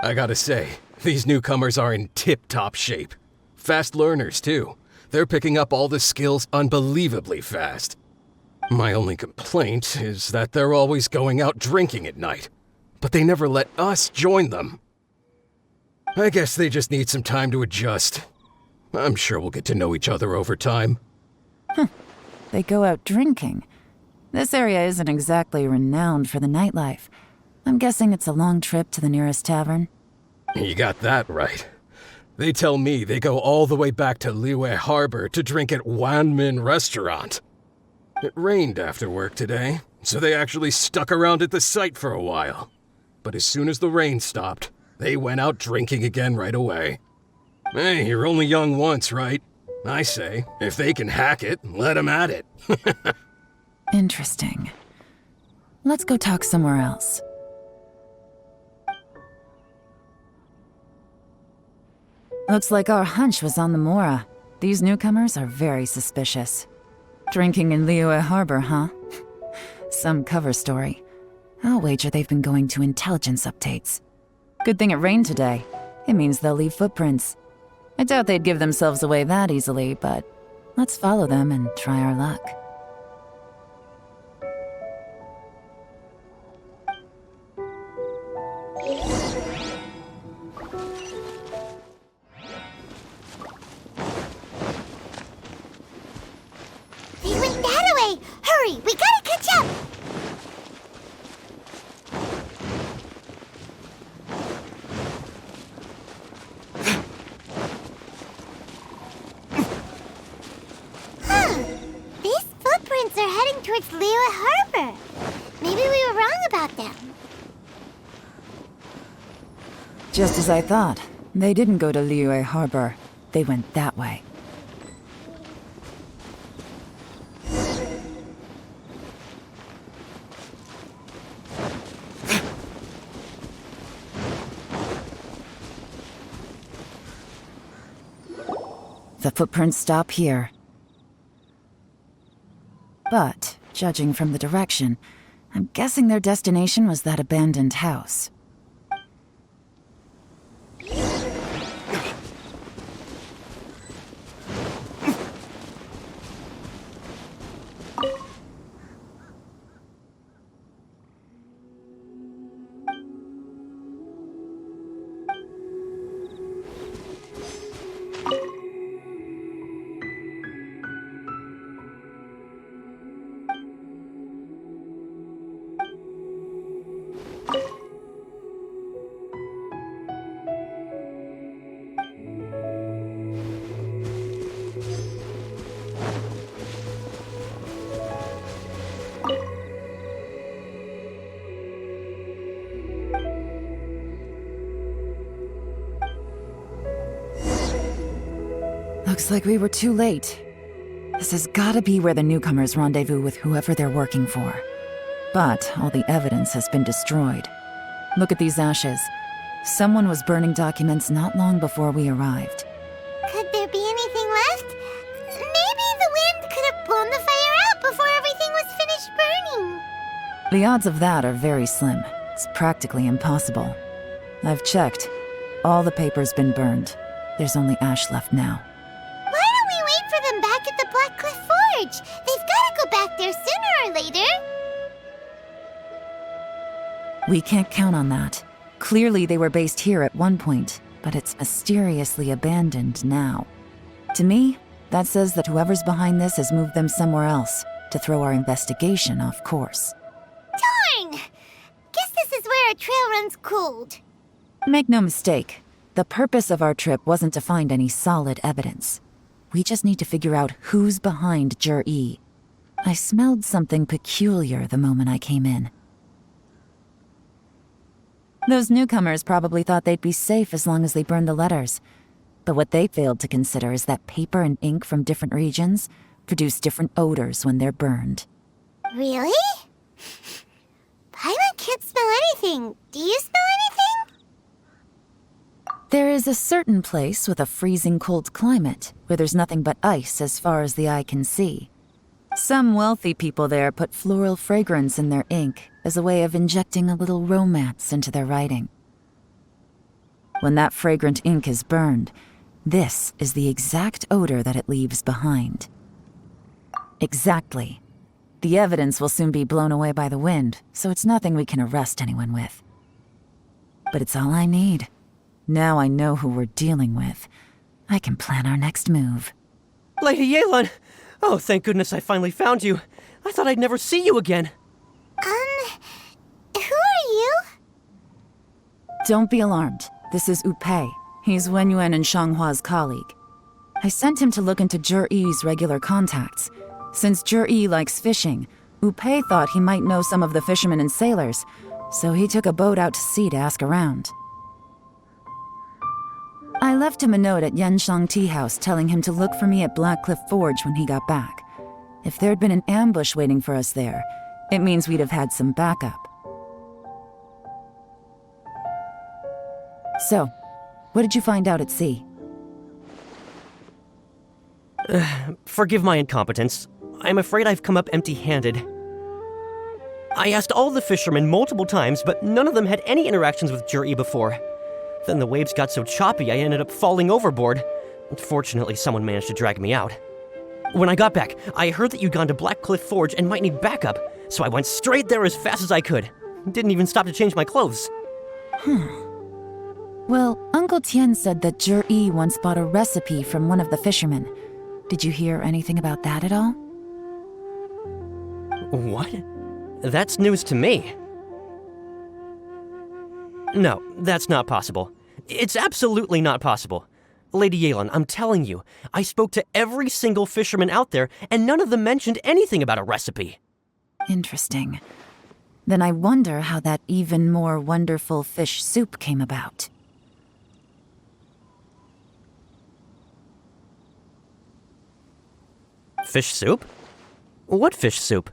I gotta say, these newcomers are in tip-top shape. Fast learners, too. They're picking up all the skills unbelievably fast. My only complaint is that they're always going out drinking at night, but they never let us join them. I guess they just need some time to adjust. I'm sure we'll get to know each other over time. They go out drinking. This area isn't exactly renowned for the nightlife. I'm guessing it's a long trip to the nearest tavern. You got that right. They tell me they go all the way back to Liyue Harbor to drink at Wanmin Restaurant. It rained after work today, so they actually stuck around at the site for a while. But as soon as the rain stopped, they went out drinking again right away. Hey, you're only young once, right? I say, if they can hack it, let them at it. Interesting. Let's go talk somewhere else. Looks like our hunch was on the Mora. These newcomers are very suspicious. Drinking in Liyue Harbor, huh? Some cover story. I'll wager they've been going to intelligence updates. Good thing it rained today. It means they'll leave footprints. I doubt they'd give themselves away that easily, but let's follow them and try our luck. They went that way! Hurry, we gotta catch up! These footprints are heading towards Liyue Harbor. Maybe we were wrong about them. Just as I thought. They didn't go to Liyue Harbor. They went that way. The footprints stop here. But, judging from the direction, I'm guessing their destination was that abandoned house. Looks like we were too late. This has gotta be where the newcomers rendezvous with whoever they're working for. But all the evidence has been destroyed. Look at these ashes. Someone was burning documents not long before we arrived. Could there be anything left? Maybe the wind could have blown the fire out before everything was finished burning. The odds of that are very slim. It's practically impossible. I've checked. All the paper's been burned. There's only ash left now. Why don't we wait for them back at the Blackcliff Forge? They've got to go back there sooner or later. We can't count on that. Clearly they were based here at one point, but it's mysteriously abandoned now. To me, that says that whoever's behind this has moved them somewhere else to throw our investigation off course. Darn! Guess this is where our trail runs cold. Make no mistake, the purpose of our trip wasn't to find any solid evidence. We just need to figure out who's behind Jur-E. I smelled something peculiar the moment I came in. Those newcomers probably thought they'd be safe as long as they burned the letters. But what they failed to consider is that paper and ink from different regions produce different odors when they're burned. Really? Paimon can't smell anything. Do you smell anything? There is a certain place with a freezing cold climate where there's nothing but ice as far as the eye can see. Some wealthy people there put floral fragrance in their ink as a way of injecting a little romance into their writing. When that fragrant ink is burned, this is the exact odor that it leaves behind. Exactly. The evidence will soon be blown away by the wind, so it's nothing we can arrest anyone with. But it's all I need. Now I know who we're dealing with. I can plan our next move. Lady Yelan! Oh, thank goodness I finally found you. I thought I'd never see you again. Who are you? Don't be alarmed. This is Upei. He's Wenyuan and Shanghua's colleague. I sent him to look into Jur-E's regular contacts. Since Jur-E likes fishing, Upei thought he might know some of the fishermen and sailors, so he took a boat out to sea to ask around. I left him a note at Yanshang Tea House telling him to look for me at Blackcliff Forge when he got back. If there'd been an ambush waiting for us there, it means we'd have had some backup. So, what did you find out at sea? Forgive my incompetence. I'm afraid I've come up empty-handed. I asked all the fishermen multiple times, but none of them had any interactions with Jur-E before. Then the waves got so choppy I ended up falling overboard. Fortunately, someone managed to drag me out. When I got back, I heard that you'd gone to Blackcliff Forge and might need backup, so I went straight there as fast as I could. Didn't even stop to change my clothes. Well, Uncle Tian said that Jur-E once bought a recipe from one of the fishermen. Did you hear anything about that at all? What? That's news to me. No, that's not possible. It's absolutely not possible. Lady Yelan, I'm telling you, I spoke to every single fisherman out there, and none of them mentioned anything about a recipe. Interesting. Then I wonder how that even more wonderful fish soup came about. Fish soup? What fish soup?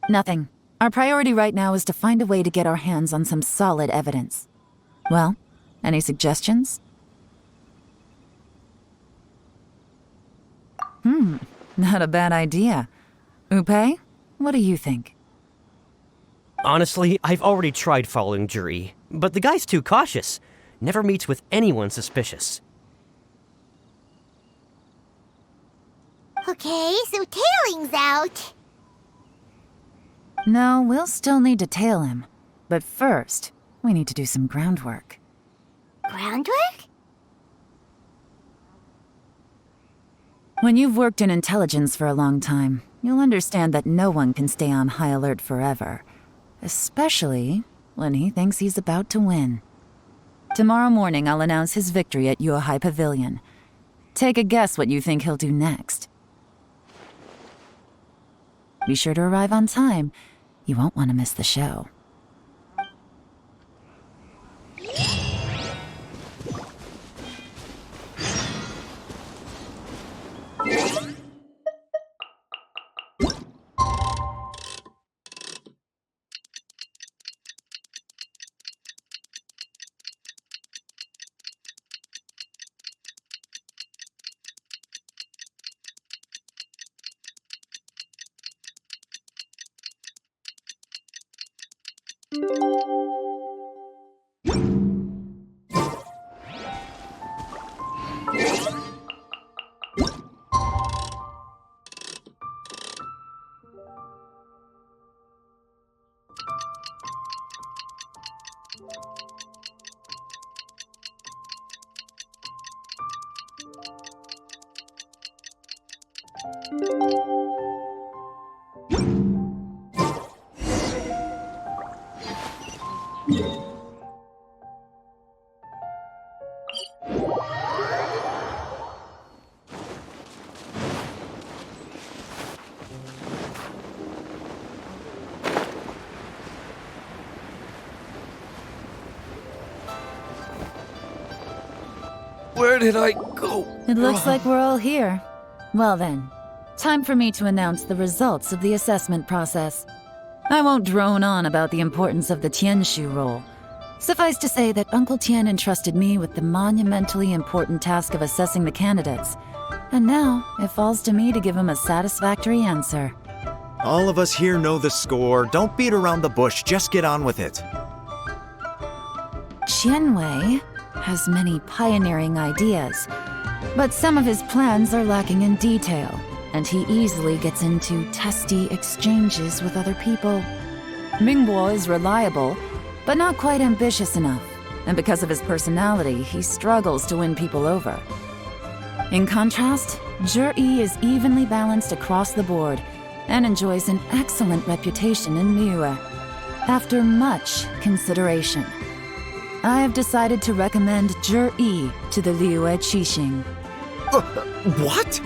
Nothing. Our priority right now is to find a way to get our hands on some solid evidence. Well, any suggestions? Not a bad idea. Upe, what do you think? Honestly, I've already tried following Juri, but the guy's too cautious. Never meets with anyone suspicious. Okay, so tailing's out. No, we'll still need to tail him. But first, we need to do some groundwork. Groundwork? When you've worked in intelligence for a long time, you'll understand that no one can stay on high alert forever. Especially when he thinks he's about to win. Tomorrow morning, I'll announce his victory at Yuehai Pavilion. Take a guess what you think he'll do next. Be sure to arrive on time. You won't want to miss the show. Where did I go? It looks like we're all here. Well then, time for me to announce the results of the assessment process. I won't drone on about the importance of the Qingxu role. Suffice to say that Uncle Tian entrusted me with the monumentally important task of assessing the candidates. And now, it falls to me to give him a satisfactory answer. All of us here know the score. Don't beat around the bush, just get on with it. Qianwei has many pioneering ideas, but some of his plans are lacking in detail, and he easily gets into testy exchanges with other people. Mingbo is reliable, but not quite ambitious enough, and because of his personality, he struggles to win people over. In contrast, Zhi is evenly balanced across the board, and enjoys an excellent reputation in Liyue. After much consideration, I have decided to recommend Zhi to the Liyue Qixing. What?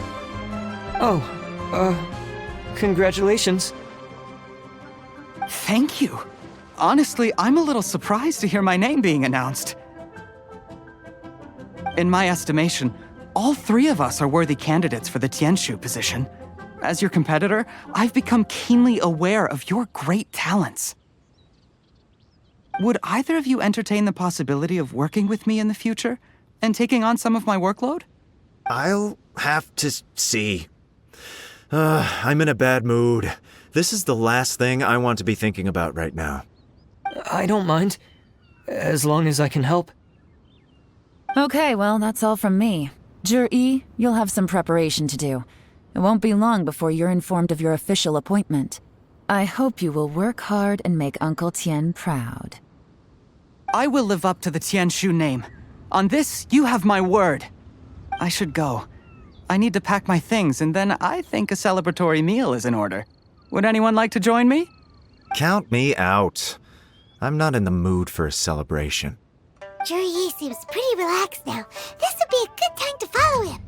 Congratulations. Thank you. Honestly, I'm a little surprised to hear my name being announced. In my estimation, all three of us are worthy candidates for the Qingxu position. As your competitor, I've become keenly aware of your great talents. Would either of you entertain the possibility of working with me in the future and taking on some of my workload? I'll have to see. I'm in a bad mood. This is the last thing I want to be thinking about right now. I don't mind, as long as I can help. Okay, well, that's all from me. Zhi, you'll have some preparation to do. It won't be long before you're informed of your official appointment. I hope you will work hard and make Uncle Tian proud. I will live up to the Qingxu name. On this, you have my word. I should go. I need to pack my things, and then I think a celebratory meal is in order. Would anyone like to join me? Count me out. I'm not in the mood for a celebration. Zhi seems pretty relaxed now. This would be a good time to follow him.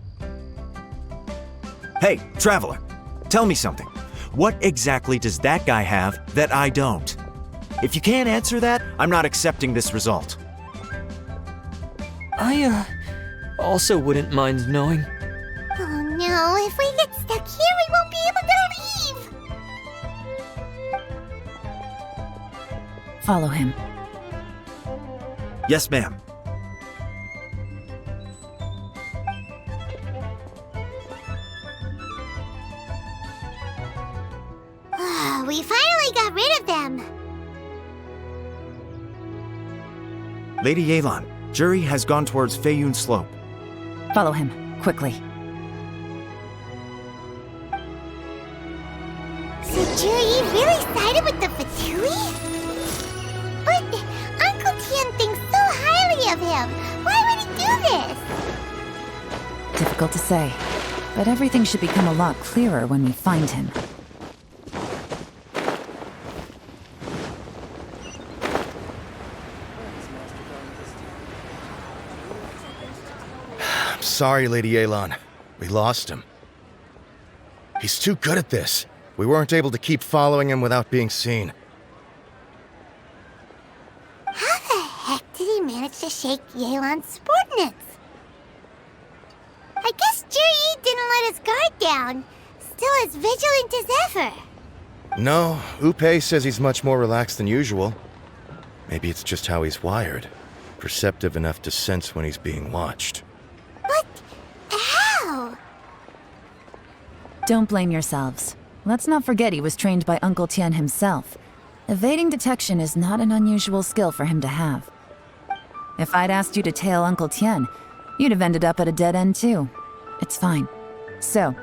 Hey, Traveler, tell me something. What exactly does that guy have that I don't? If you can't answer that, I'm not accepting this result. I also wouldn't mind knowing. Oh no, No, if we get stuck here, we won't be able to leave. Follow him. Yes, ma'am. We finally got rid of them. Lady Yelan, Jury has gone towards Feiyun Slope. Follow him, quickly. So Jury really sided with the Fatui? But Uncle Tian thinks so highly of him. Why would he do this? Difficult to say, but everything should become a lot clearer when we find him. Sorry, Lady Yelan. We lost him. He's too good at this. We weren't able to keep following him without being seen. How the heck did he manage to shake Yelan's subordinates? I guess Juri didn't let his guard down. Still as vigilant as ever. No, Upe says he's much more relaxed than usual. Maybe it's just how he's wired. Perceptive enough to sense when he's being watched. But how? Don't blame yourselves. Let's not forget he was trained by Uncle Tian himself. Evading detection is not an unusual skill for him to have. If I'd asked you to tail Uncle Tian, you'd have ended up at a dead end too. It's fine. So,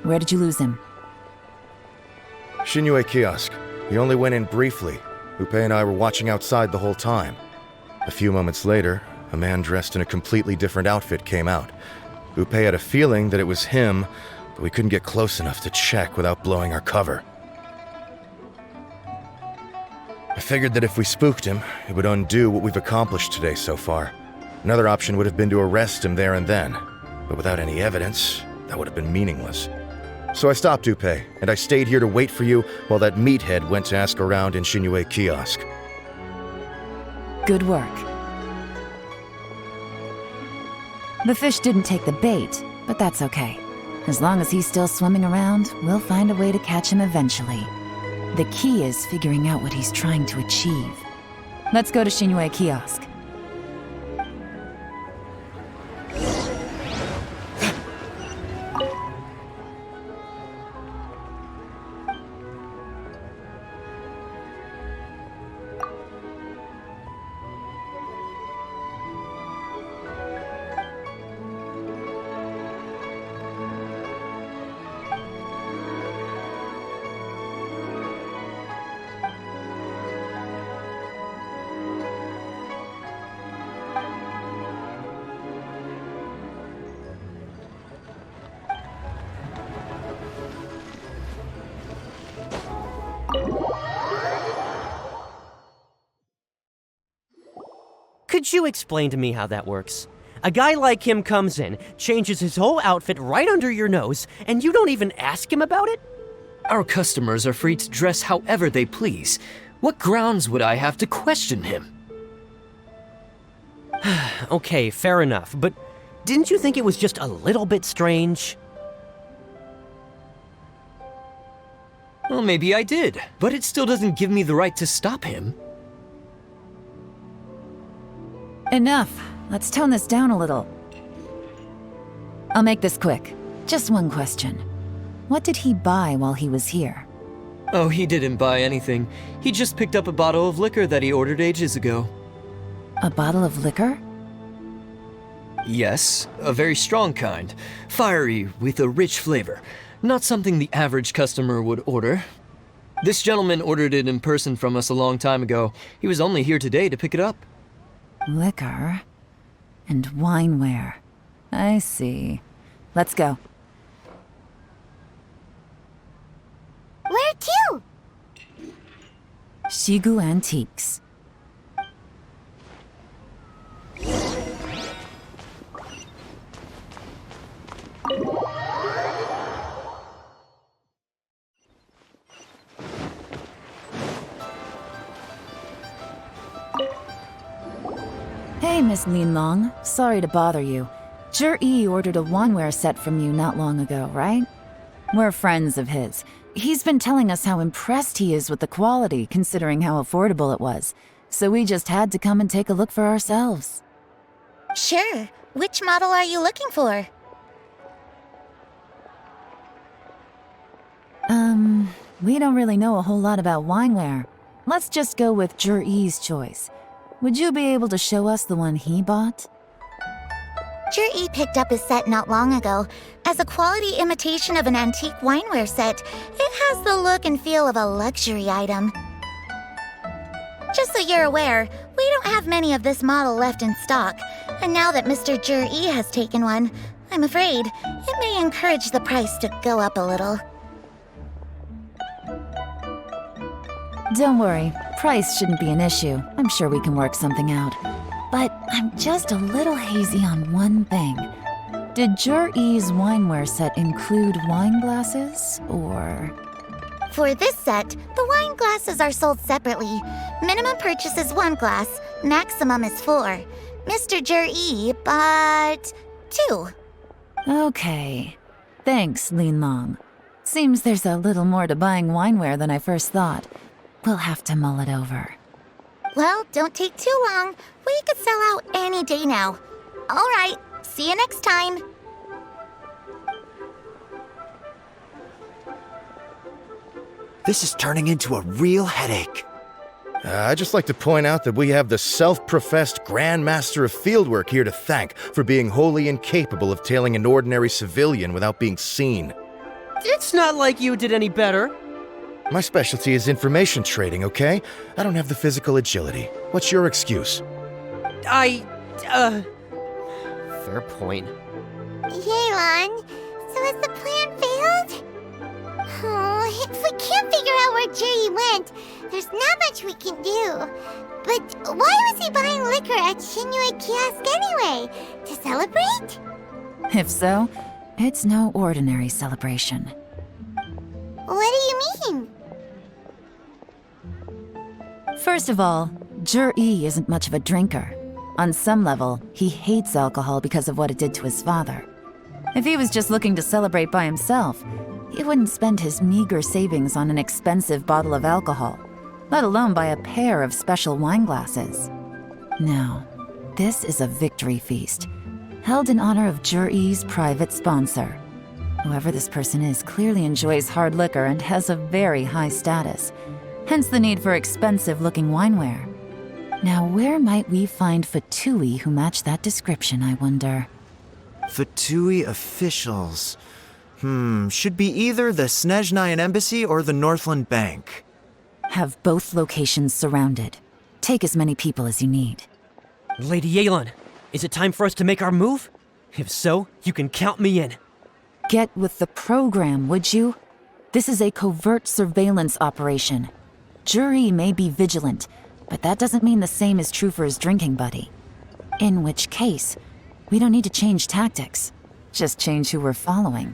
where did you lose him? Xinyue Kiosk. He only went in briefly. Upe and I were watching outside the whole time. A few moments later, a man dressed in a completely different outfit came out. Upe had a feeling that it was him, but we couldn't get close enough to check without blowing our cover. I figured that if we spooked him, it would undo what we've accomplished today so far. Another option would have been to arrest him there and then, but without any evidence, that would have been meaningless. So I stopped Upe, and I stayed here to wait for you while that meathead went to ask around in Xinyue Kiosk. Good work. The fish didn't take the bait, but that's okay. As long as he's still swimming around, we'll find a way to catch him eventually. The key is figuring out what he's trying to achieve. Let's go to Xinyue Kiosk. Could you explain to me how that works? A guy like him comes in, changes his whole outfit right under your nose, and you don't even ask him about it? Our customers are free to dress however they please. What grounds would I have to question him? Okay, fair enough, but didn't you think it was just a little bit strange? Well, maybe I did, but it still doesn't give me the right to stop him. Enough. Let's tone this down a little. I'll make this quick. Just one question. What did he buy while he was here? Oh, he didn't buy anything. He just picked up a bottle of liquor that he ordered ages ago. A bottle of liquor? Yes, a very strong kind. Fiery, with a rich flavor. Not something the average customer would order. This gentleman ordered it in person from us a long time ago. He was only here today to pick it up. Liquor and wineware. I see. Let's go. Where to? Shigu Antiques. Hey, Miss Linlong. Sorry to bother you. Zhi ordered a wineware set from you not long ago, right? We're friends of his. He's been telling us how impressed he is with the quality, considering how affordable it was. So we just had to come and take a look for ourselves. Sure. Which model are you looking for? We don't really know a whole lot about wineware. Let's just go with Zhi's choice. Would you be able to show us the one he bought? Zhi picked up his set not long ago. As a quality imitation of an antique wineware set, it has the look and feel of a luxury item. Just so you're aware, we don't have many of this model left in stock, and now that Mr. Zhi has taken one, I'm afraid it may encourage the price to go up a little. Don't worry, price shouldn't be an issue. I'm sure we can work something out. But I'm just a little hazy on one thing. Did Zhi's wineware set include wine glasses, or...? For this set, the wine glasses are sold separately. Minimum purchase is 1 glass, maximum is 4. Mr. Zhi bought 2. Okay. Thanks, Lin Long. Seems there's a little more to buying wineware than I first thought. We'll have to mull it over. Well, don't take too long. We could sell out any day now. All right, see you next time. This is turning into a real headache. I'd just like to point out that we have the self-professed Grand Master of Fieldwork here to thank for being wholly incapable of tailing an ordinary civilian without being seen. It's not like you did any better. My specialty is information trading, okay? I don't have the physical agility. What's your excuse? Fair point. Yelan, so has the plan failed? Oh, if we can't figure out where Zhi went, there's not much we can do. But why was he buying liquor at Qingxu kiosk anyway? To celebrate? If so, it's no ordinary celebration. What do you mean? First of all, Zhi isn't much of a drinker. On some level, he hates alcohol because of what it did to his father. If he was just looking to celebrate by himself, he wouldn't spend his meager savings on an expensive bottle of alcohol, let alone buy a pair of special wine glasses. No, this is a victory feast, held in honor of Zhi's private sponsor. Whoever this person is clearly enjoys hard liquor and has a very high status, hence the need for expensive-looking wineware. Now, where might we find Fatui who match that description, I wonder? Fatui officials. Should be either the Snezhnayan Embassy or the Northland Bank. Have both locations surrounded. Take as many people as you need. Lady Yelan, is it time for us to make our move? If so, you can count me in. Get with the program, would you? This is a covert surveillance operation. Zhi may be vigilant, but that doesn't mean the same is true for his drinking buddy. In which case, we don't need to change tactics. Just change who we're following.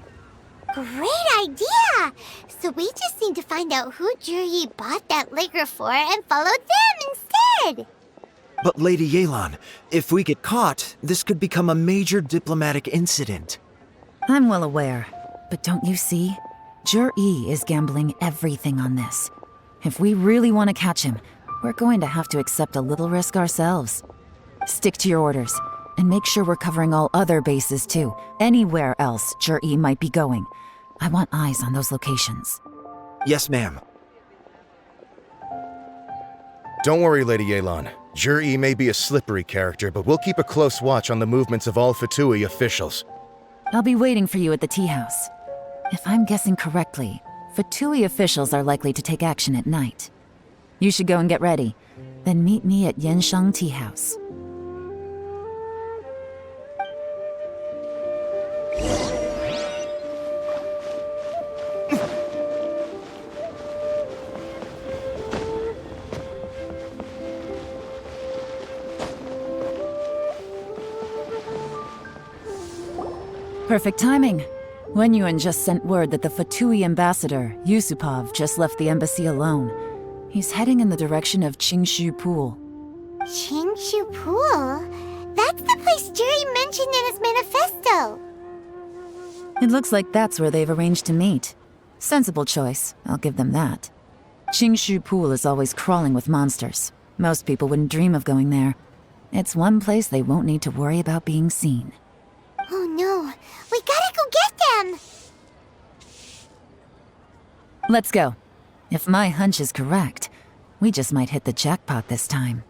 Great idea! So we just need to find out who Zhi bought that liquor for and follow them instead! But Lady Yelan, if we get caught, this could become a major diplomatic incident. I'm well aware, but don't you see? Zhi is gambling everything on this. If we really want to catch him, we're going to have to accept a little risk ourselves. Stick to your orders, and make sure we're covering all other bases too. Anywhere else Zhi might be going. I want eyes on those locations. Yes, ma'am. Don't worry, Lady Yelan. Zhi may be a slippery character, but we'll keep a close watch on the movements of all Fatui officials. I'll be waiting for you at the tea house. If I'm guessing correctly, Fatui officials are likely to take action at night. You should go and get ready, then meet me at Yansheng Tea House. Perfect timing. Wenyuan just sent word that the Fatui ambassador, Yusupov, just left the embassy alone. He's heading in the direction of Qingxu Pool. Qingxu Pool? That's the place Jerry mentioned in his manifesto. It looks like that's where they've arranged to meet. Sensible choice, I'll give them that. Qingxu Pool is always crawling with monsters. Most people wouldn't dream of going there. It's one place they won't need to worry about being seen. Oh no, we gotta go get them! Let's go. If my hunch is correct, we just might hit the jackpot this time.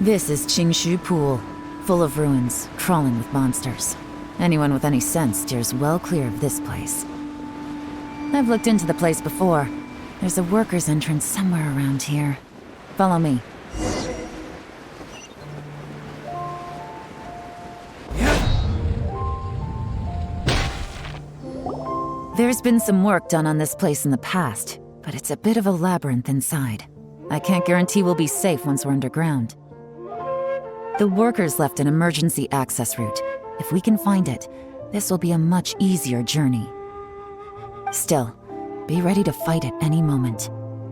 This is Qingxu Pool, full of ruins, crawling with monsters. Anyone with any sense steers well clear of this place. I've looked into the place before. There's a worker's entrance somewhere around here. Follow me. There's been some work done on this place in the past, but it's a bit of a labyrinth inside. I can't guarantee we'll be safe once we're underground. The workers left an emergency access route. If we can find it, this will be a much easier journey. Still, be ready to fight at any moment.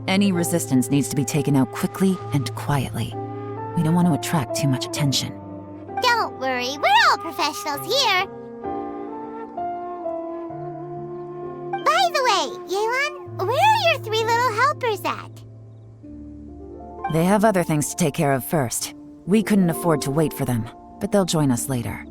Any resistance needs to be taken out quickly and quietly. We don't want to attract too much attention. Don't worry, we're all professionals here. By the way, Yelan, where are your 3 little helpers at? They have other things to take care of first. We couldn't afford to wait for them, but they'll join us later.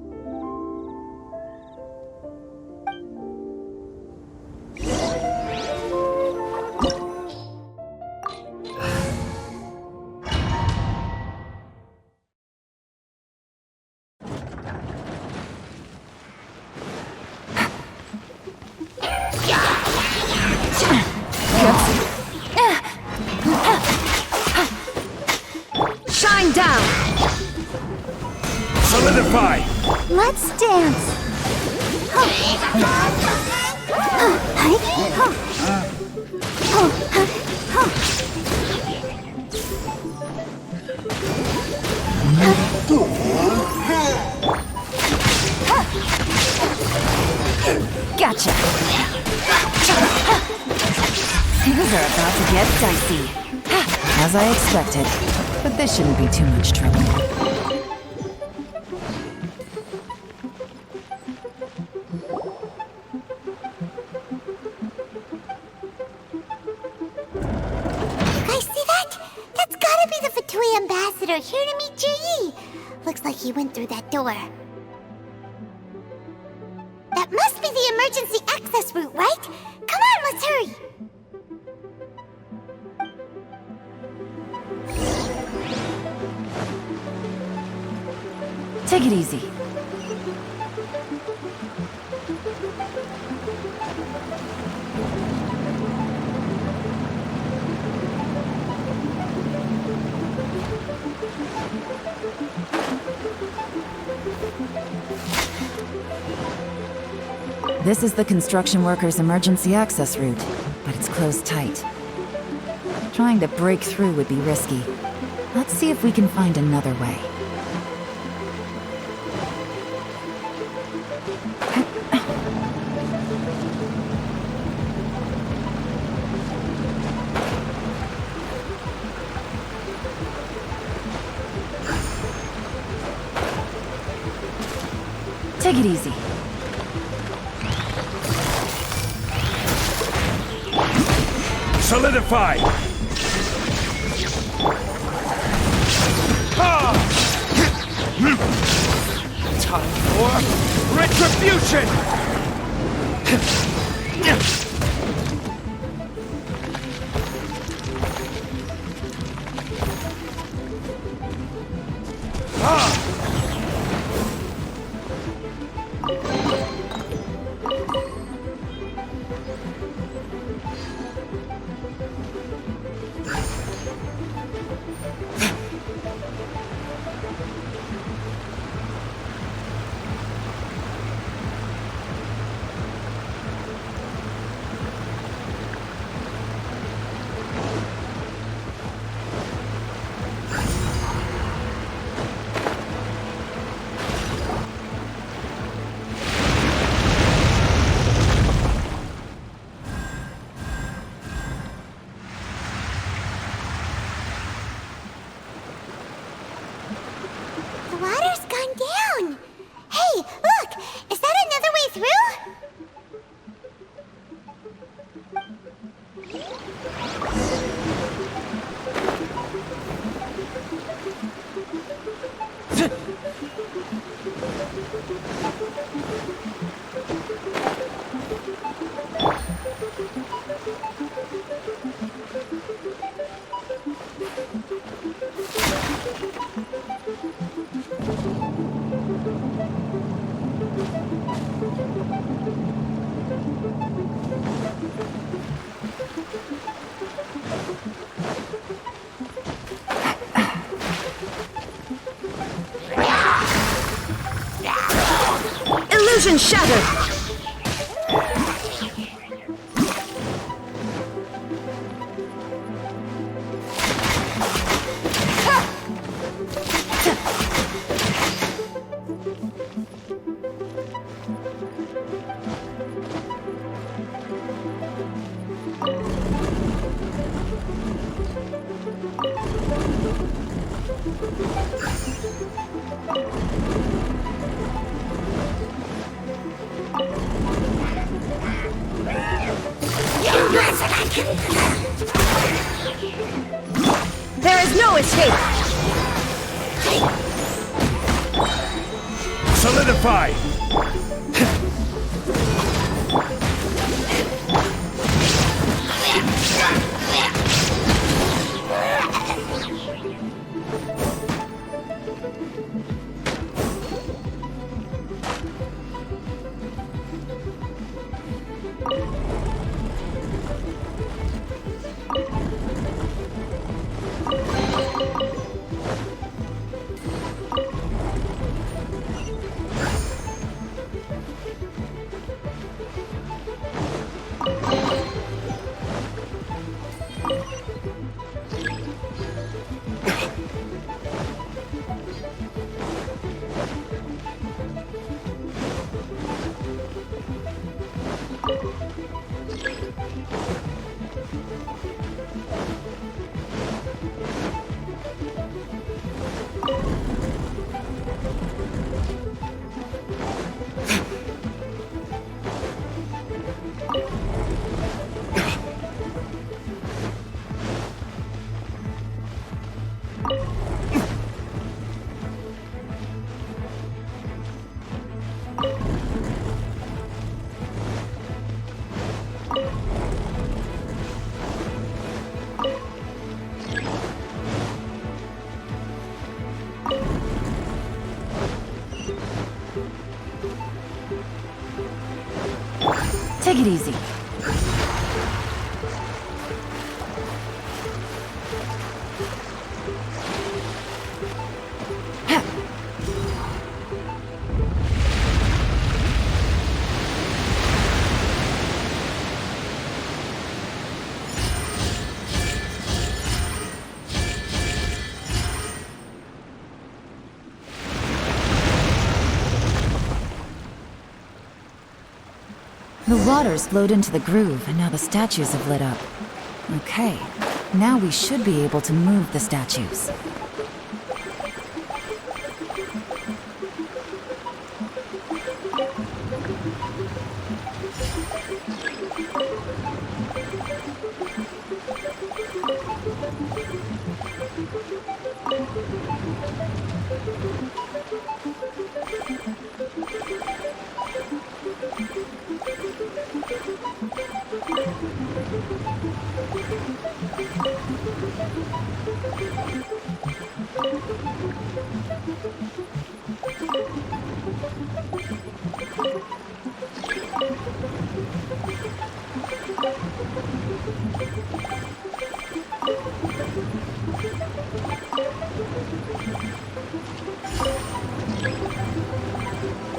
Shine down! Solidify! Let's dance! Gotcha! Things are about to get dicey. As I expected, but this shouldn't be too much trouble. Ambassador here to meet Ji. Looks like he went through that door. That must be the emergency access route, right? Come on, let's hurry. Take it easy. This is the construction workers' emergency access route, but it's closed tight. Trying to break through would be risky. Let's see if we can find another way. Take it easy. Solidify! Time for retribution! Illusion shattered! There is no escape! Solidify! Take it easy. The water's flowed into the groove, and now the statues have lit up. Okay, now we should be able to move the statues.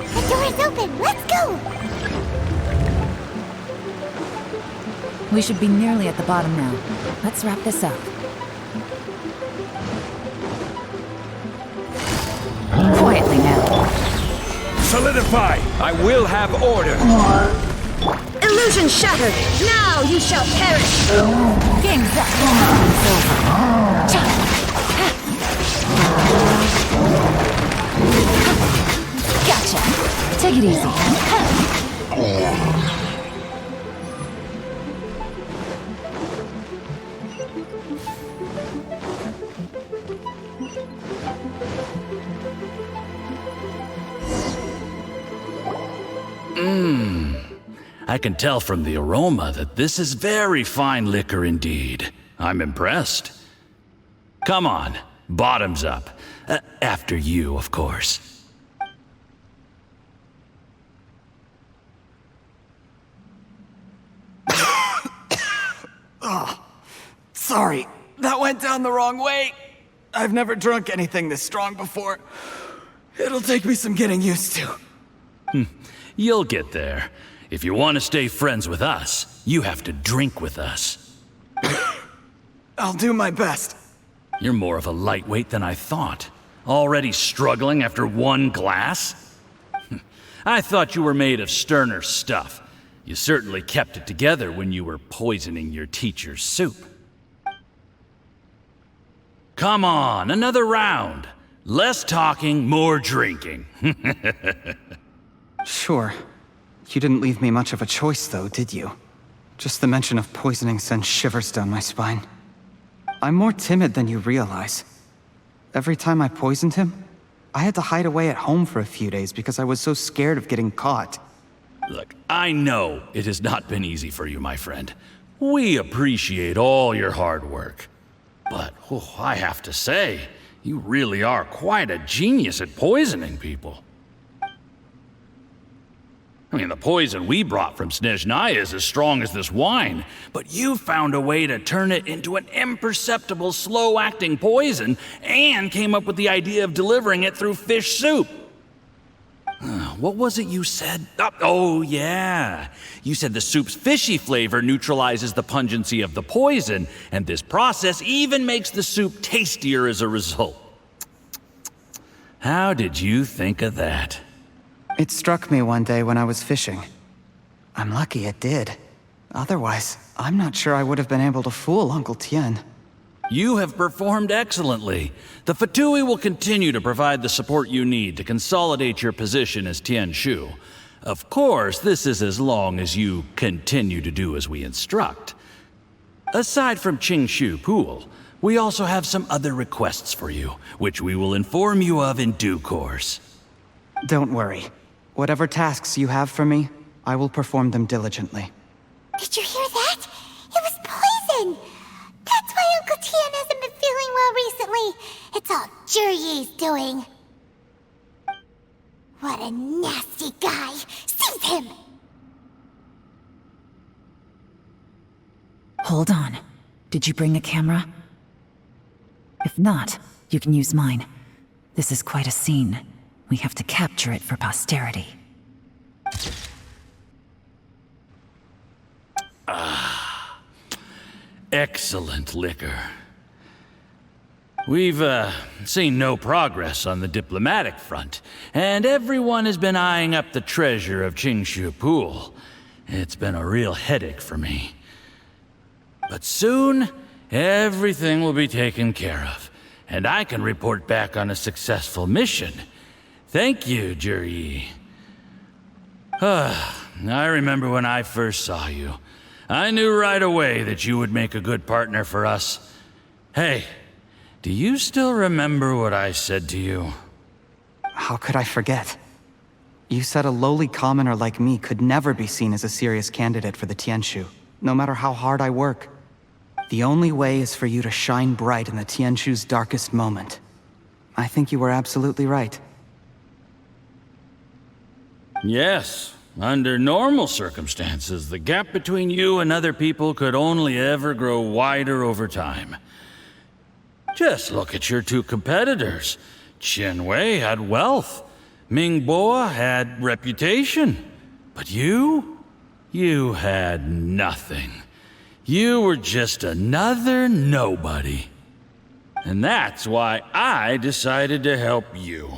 The door's open! Let's go! We should be nearly at the bottom now. Let's wrap this up. Quietly now. Solidify! I will have order! Illusion shattered! Now you shall perish! Game's up. It's over. Gotcha. Take it easy. I can tell from the aroma that this is very fine liquor indeed. I'm impressed. Come on, bottoms up. After you, of course. Oh, sorry. That went down the wrong way. I've never drunk anything this strong before. It'll take me some getting used to. You'll get there. If you want to stay friends with us, you have to drink with us. I'll do my best. You're more of a lightweight than I thought. Already struggling after one glass? I thought you were made of sterner stuff. You certainly kept it together when you were poisoning your teacher's soup. Come on, another round. Less talking, more drinking. Sure. You didn't leave me much of a choice, though, did you? Just the mention of poisoning sends shivers down my spine. I'm more timid than you realize. Every time I poisoned him, I had to hide away at home for a few days because I was so scared of getting caught. Look, I know it has not been easy for you, my friend. We appreciate all your hard work. But, I have to say, you really are quite a genius at poisoning people. I mean, the poison we brought from Snezhnaya is as strong as this wine, but you found a way to turn it into an imperceptible, slow-acting poison and came up with the idea of delivering it through fish soup. What was it you said? Oh, yeah. You said the soup's fishy flavor neutralizes the pungency of the poison, and this process even makes the soup tastier as a result. How did you think of that? It struck me one day when I was fishing. I'm lucky it did. Otherwise, I'm not sure I would have been able to fool Uncle Tian. You have performed excellently. The Fatui will continue to provide the support you need to consolidate your position as Tianshu. Of course, this is as long as you continue to do as we instruct. Aside from Qingxu Pool, we also have some other requests for you, which we will inform you of in due course. Don't worry. Whatever tasks you have for me, I will perform them diligently. Did you hear that? It was poison! That's why Uncle Tian hasn't been feeling well recently. It's all Jurye's doing. What a nasty guy! Seize him! Hold on. Did you bring a camera? If not, you can use mine. This is quite a scene. We have to capture it for posterity. Excellent liquor. We've, seen no progress on the diplomatic front, and everyone has been eyeing up the treasure of Qingxu Pool. It's been a real headache for me. But soon, everything will be taken care of, and I can report back on a successful mission. Thank you, Juryi. I remember when I first saw you. I knew right away that you would make a good partner for us. Hey, do you still remember what I said to you? How could I forget? You said a lowly commoner like me could never be seen as a serious candidate for the Tianshu, no matter how hard I work. The only way is for you to shine bright in the Tianshu's darkest moment. I think you were absolutely right. Yes. Under normal circumstances, the gap between you and other people could only ever grow wider over time. Just look at your two competitors. Qianwei had wealth. Mingbo had reputation. But you had nothing. You were just another nobody. And that's why I decided to help you.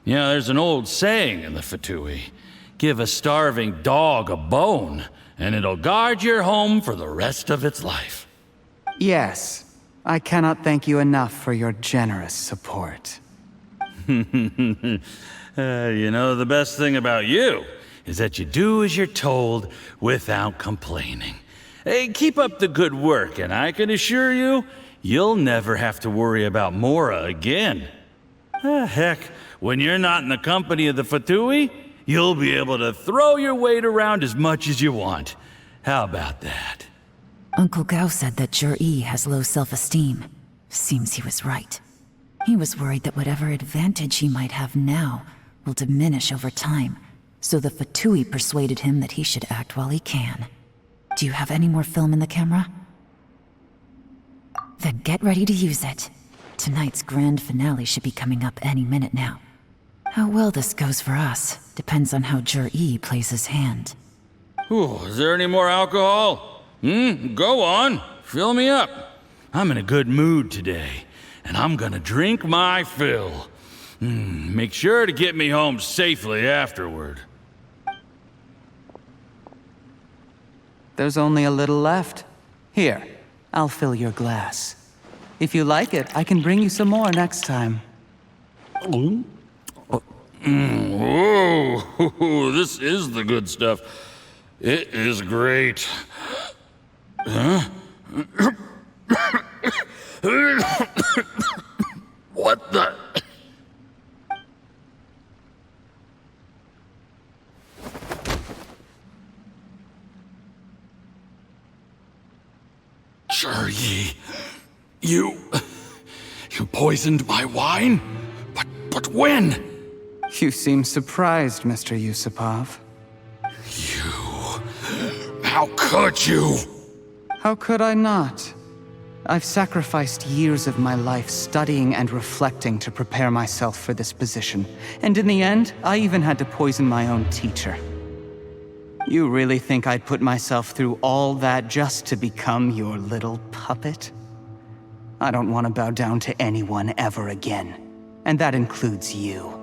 You know, there's an old saying in the Fatui. Give a starving dog a bone, and it'll guard your home for the rest of its life. Yes. I cannot thank you enough for your generous support. You know, the best thing about you is that you do as you're told without complaining. Hey, keep up the good work, and I can assure you, you'll never have to worry about Mora again. Heck, when you're not in the company of the Fatui, you'll be able to throw your weight around as much as you want. How about that? Uncle Gao said that Juryi has low self-esteem. Seems he was right. He was worried that whatever advantage he might have now will diminish over time, so the Fatui persuaded him that he should act while he can. Do you have any more film in the camera? Then get ready to use it. Tonight's grand finale should be coming up any minute now. How well this goes for us depends on how Jur-E plays his hand. Ooh, is there any more alcohol? Go on. Fill me up. I'm in a good mood today, and I'm gonna drink my fill. Make sure to get me home safely afterward. There's only a little left. Here, I'll fill your glass. If you like it, I can bring you some more next time. Whoa, this is the good stuff. It is great. Huh? What the? Jur-E, you poisoned my wine? But when? You seem surprised, Mr. Yusupov. How could you? How could I not? I've sacrificed years of my life studying and reflecting to prepare myself for this position. And in the end, I even had to poison my own teacher. You really think I'd put myself through all that just to become your little puppet? I don't want to bow down to anyone ever again. And that includes you.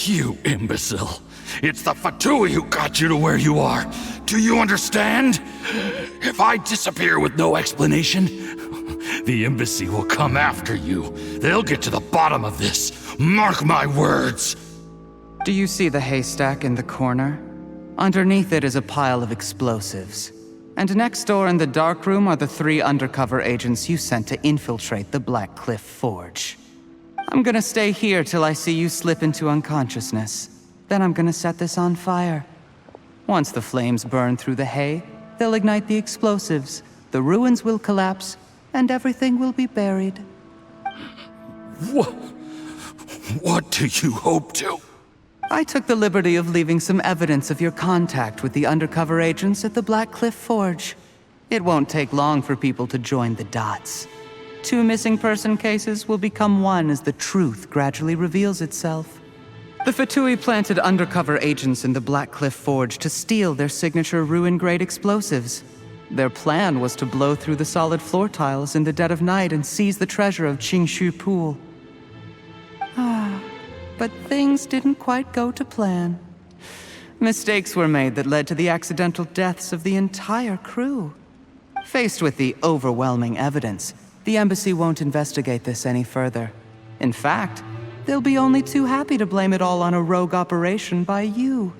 You imbecile. It's the Fatui who got you to where you are. Do you understand? If I disappear with no explanation, the embassy will come after you. They'll get to the bottom of this. Mark my words. Do you see the haystack in the corner? Underneath it is a pile of explosives. And next door in the dark room are the 3 undercover agents you sent to infiltrate the Blackcliff Forge. I'm gonna stay here till I see you slip into unconsciousness. Then I'm gonna set this on fire. Once the flames burn through the hay, they'll ignite the explosives, the ruins will collapse, and everything will be buried. What do you hope to? I took the liberty of leaving some evidence of your contact with the undercover agents at the Blackcliff Forge. It won't take long for people to join the dots. 2 missing person cases will become one as the truth gradually reveals itself. The Fatui planted undercover agents in the Blackcliff Forge to steal their signature ruin-grade explosives. Their plan was to blow through the solid floor tiles in the dead of night and seize the treasure of Qingxu Pool. But things didn't quite go to plan. Mistakes were made that led to the accidental deaths of the entire crew. Faced with the overwhelming evidence, the embassy won't investigate this any further. In fact, they'll be only too happy to blame it all on a rogue operation by you.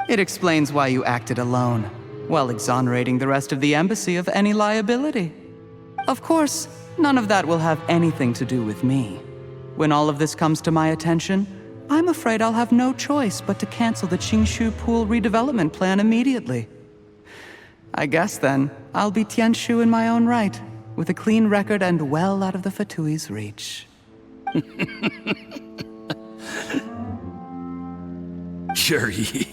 It explains why you acted alone, while exonerating the rest of the embassy of any liability. Of course, none of that will have anything to do with me. When all of this comes to my attention, I'm afraid I'll have no choice but to cancel the Qingxu Pool redevelopment plan immediately. I guess then, I'll be Tianshu in my own right, with a clean record and well out of the Fatui's reach. Jur-E,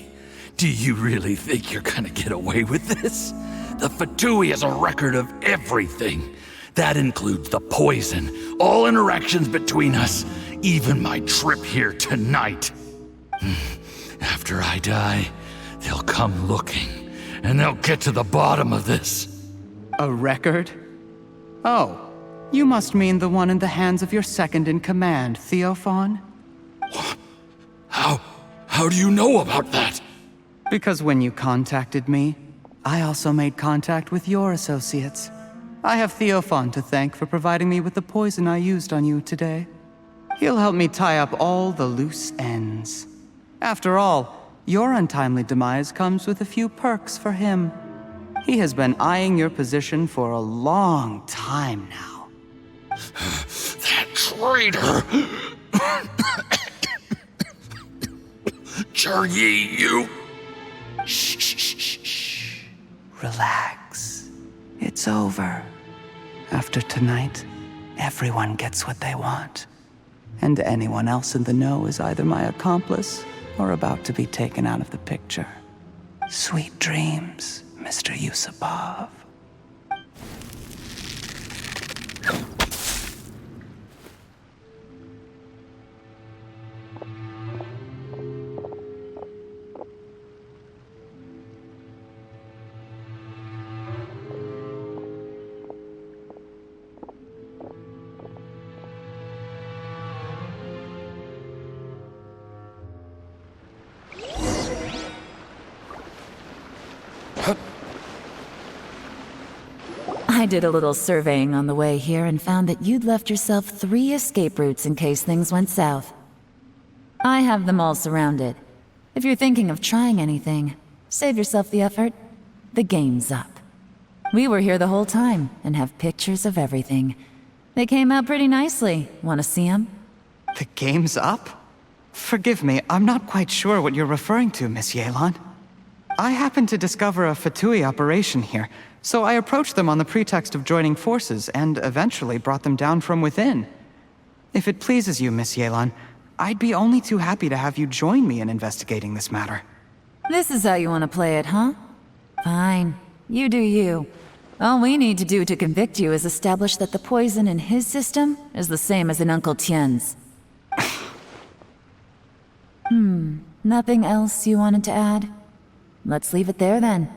do you really think you're gonna get away with this? The Fatui has a record of everything. That includes the poison, all interactions between us, even my trip here tonight. After I die, they'll come looking, and they'll get to the bottom of this. A record? Oh, you must mean the one in the hands of your second-in-command, Theophan? How do you know about that? Because when you contacted me, I also made contact with your associates. I have Theophan to thank for providing me with the poison I used on you today. He'll help me tie up all the loose ends. After all, your untimely demise comes with a few perks for him. He has been eyeing your position for a long time now. That traitor! Jur-E, you... Shh. Relax. It's over. After tonight, everyone gets what they want. And anyone else in the know is either my accomplice or about to be taken out of the picture. Sweet dreams, Mr. Yusupov. I did a little surveying on the way here and found that you'd left yourself 3 escape routes in case things went south. I have them all surrounded. If you're thinking of trying anything, save yourself the effort. The game's up. We were here the whole time and have pictures of everything. They came out pretty nicely. Want to see them? The game's up? Forgive me, I'm not quite sure what you're referring to, Miss Yelan. I happened to discover a Fatui operation here, so I approached them on the pretext of joining forces and eventually brought them down from within. If it pleases you, Miss Yelan, I'd be only too happy to have you join me in investigating this matter. This is how you want to play it, huh? Fine. You do you. All we need to do to convict you is establish that the poison in his system is the same as in Uncle Tian's. Nothing else you wanted to add? Let's leave it there then.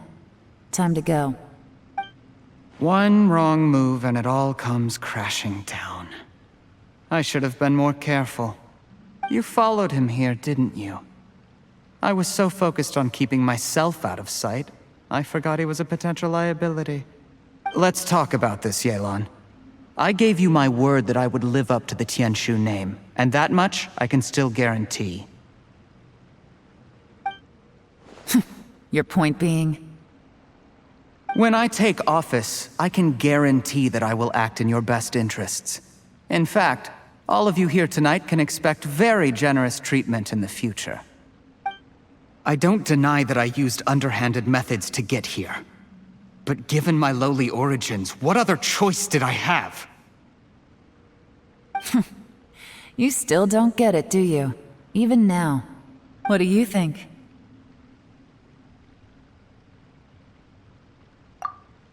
Time to go. One wrong move and it all comes crashing down. I should have been more careful. You followed him here, didn't you? I was so focused on keeping myself out of sight, I forgot he was a potential liability. Let's talk about this, Yelan. I gave you my word that I would live up to the Qingxu name, and that much I can still guarantee. Your point being? When I take office, I can guarantee that I will act in your best interests. In fact, all of you here tonight can expect very generous treatment in the future. I don't deny that I used underhanded methods to get here. But given my lowly origins, what other choice did I have? You still don't get it, do you? Even now. What do you think?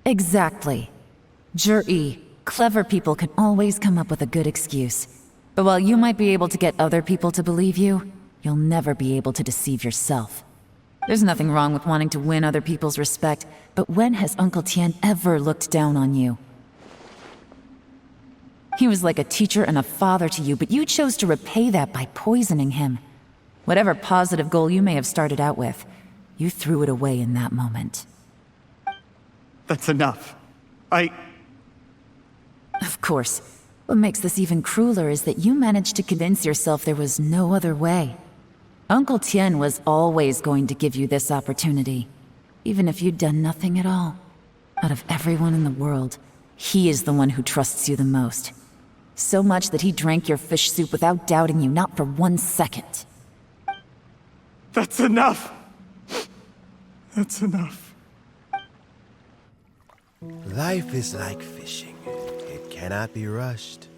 Exactly. Zhi, clever people can always come up with a good excuse. But while you might be able to get other people to believe you, you'll never be able to deceive yourself. There's nothing wrong with wanting to win other people's respect, but when has Uncle Tian ever looked down on you? He was like a teacher and a father to you, but you chose to repay that by poisoning him. Whatever positive goal you may have started out with, you threw it away in that moment. That's enough. Of course. What makes this even crueler is that you managed to convince yourself there was no other way. Uncle Tian was always going to give you this opportunity, even if you'd done nothing at all. Out of everyone in the world, he is the one who trusts you the most. So much that he drank your fish soup without doubting you, not for 1 second. That's enough! That's enough. Life is like fishing. It cannot be rushed.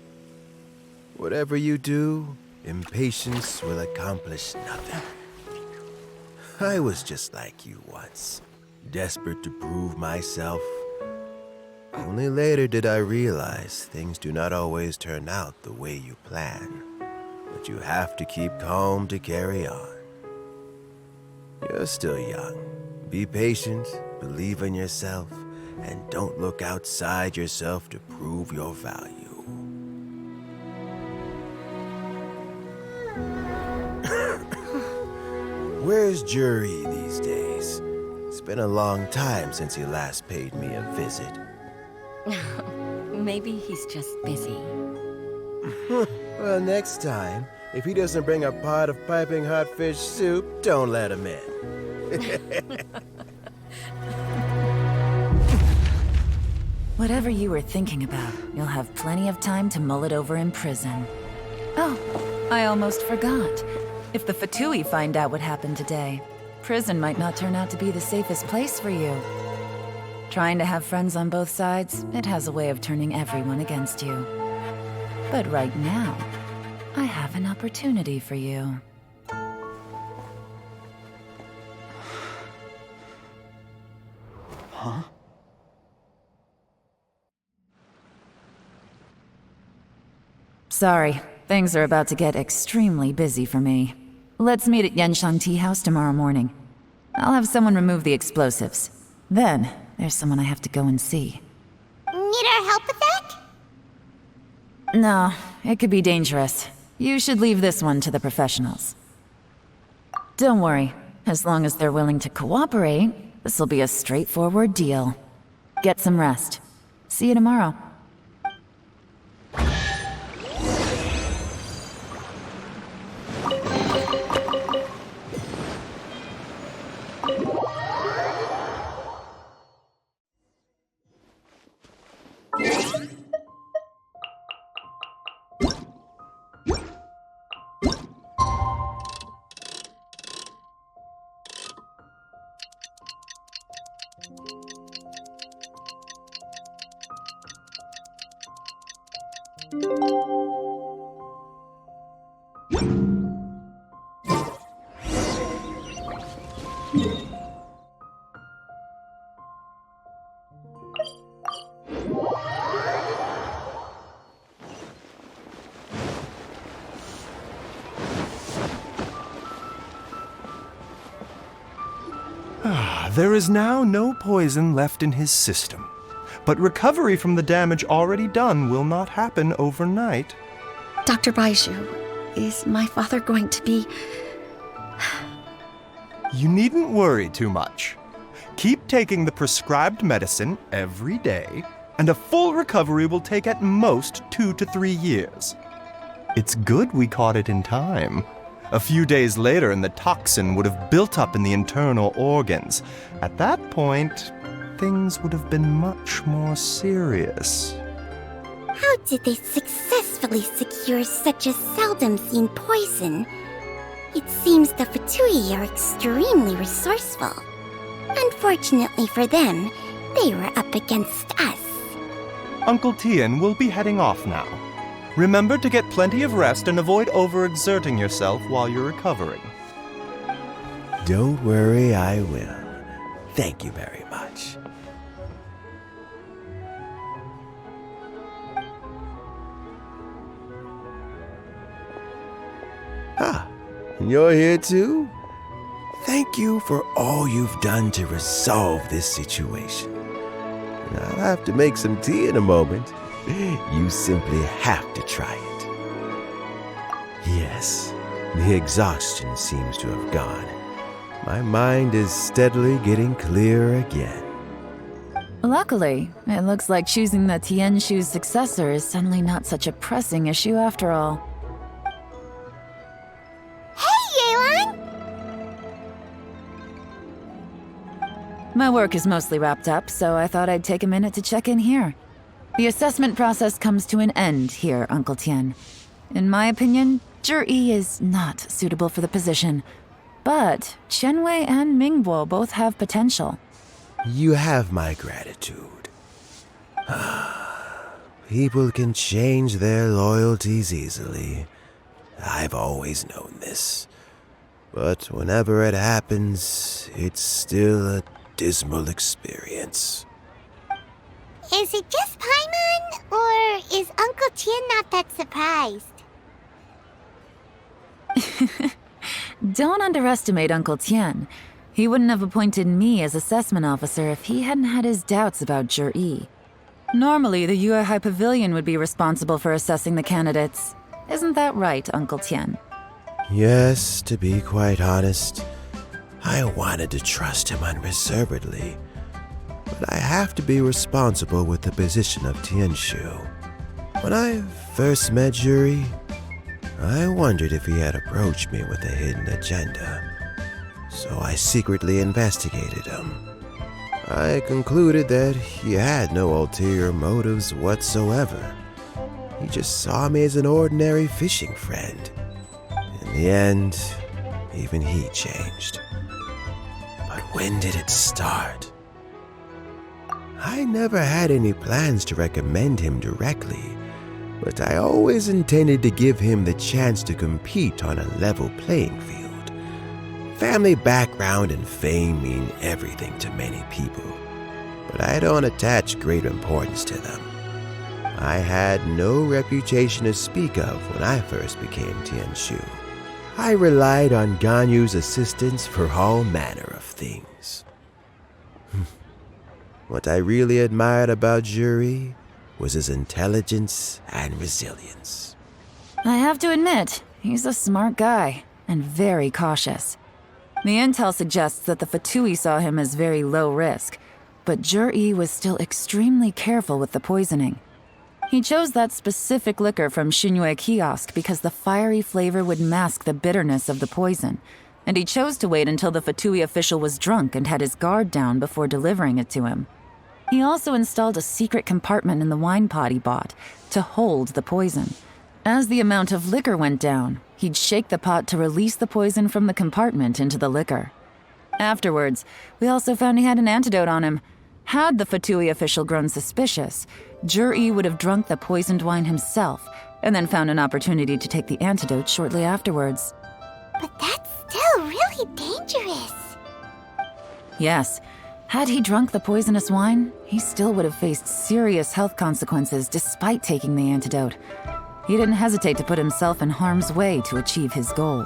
Whatever you do, impatience will accomplish nothing. I was just like you once, desperate to prove myself. Only later did I realize things do not always turn out the way you plan, but you have to keep calm to carry on. You're still young. Be patient, believe in yourself, and don't look outside yourself to prove your value. Where's Jury these days? It's been a long time since he last paid me a visit. Maybe he's just busy. Well, next time, if he doesn't bring a pot of piping hot fish soup, don't let him in. Whatever you were thinking about, you'll have plenty of time to mull it over in prison. Oh, I almost forgot. If the Fatui find out what happened today, prison might not turn out to be the safest place for you. Trying to have friends on both sides, it has a way of turning everyone against you. But right now, I have an opportunity for you. Huh? Sorry, things are about to get extremely busy for me. Let's meet at Yanshang Tea House tomorrow morning. I'll have someone remove the explosives. Then, there's someone I have to go and see. Need our help with that? No, it could be dangerous. You should leave this one to the professionals. Don't worry, as long as they're willing to cooperate, this'll be a straightforward deal. Get some rest. See you tomorrow. There is now no poison left in his system, but recovery from the damage already done will not happen overnight. Dr. Baiju, is my father going to be... You needn't worry too much. Keep taking the prescribed medicine every day, and a full recovery will take at most 2 to 3 years. It's good we caught it in time. A few days later, and the toxin would have built up in the internal organs. At that point, things would have been much more serious. How did they successfully secure such a seldom-seen poison? It seems the Fatui are extremely resourceful. Unfortunately for them, they were up against us. Uncle Tian will be heading off now. Remember to get plenty of rest and avoid overexerting yourself while you're recovering. Don't worry, I will. Thank you very much. Ah, you're here too? Thank you for all you've done to resolve this situation. And I'll have to make some tea in a moment. You simply have to try it. Yes, the exhaustion seems to have gone. My mind is steadily getting clearer again. Luckily, it looks like choosing the Tianshu's successor is suddenly not such a pressing issue after all. Hey, Yelan! My work is mostly wrapped up, so I thought I'd take a minute to check in here. The assessment process comes to an end here, Uncle Tian. In my opinion, Zhi is not suitable for the position, but Qianwei and Mingbo both have potential. You have my gratitude. People can change their loyalties easily. I've always known this. But whenever it happens, it's still a dismal experience. Is it just Paimon, or is Uncle Tian not that surprised? Don't underestimate Uncle Tian. He wouldn't have appointed me as assessment officer if he hadn't had his doubts about Zhi. Normally, the Yue High Pavilion would be responsible for assessing the candidates. Isn't that right, Uncle Tian? Yes, to be quite honest, I wanted to trust him unreservedly. But I have to be responsible with the position of Qingxu. When I first met Zhi, I wondered if he had approached me with a hidden agenda. So I secretly investigated him. I concluded that he had no ulterior motives whatsoever. He just saw me as an ordinary fishing friend. In the end, even he changed. But when did it start? I never had any plans to recommend him directly, but I always intended to give him the chance to compete on a level playing field. Family background and fame mean everything to many people, but I don't attach great importance to them. I had no reputation to speak of when I first became Qingxu. I relied on Ganyu's assistance for all manner of things. What I really admired about Zhi was his intelligence and resilience. I have to admit, he's a smart guy, and very cautious. The intel suggests that the Fatui saw him as very low risk, but Zhi was still extremely careful with the poisoning. He chose that specific liquor from Xingyue kiosk because the fiery flavor would mask the bitterness of the poison, and he chose to wait until the Fatui official was drunk and had his guard down before delivering it to him. He also installed a secret compartment in the wine pot he bought to hold the poison. As the amount of liquor went down, he'd shake the pot to release the poison from the compartment into the liquor. Afterwards, we also found he had an antidote on him. Had the Fatui official grown suspicious, Zhi would have drunk the poisoned wine himself and then found an opportunity to take the antidote shortly afterwards. But that's still really dangerous. Yes. Had he drunk the poisonous wine, he still would have faced serious health consequences despite taking the antidote. He didn't hesitate to put himself in harm's way to achieve his goal.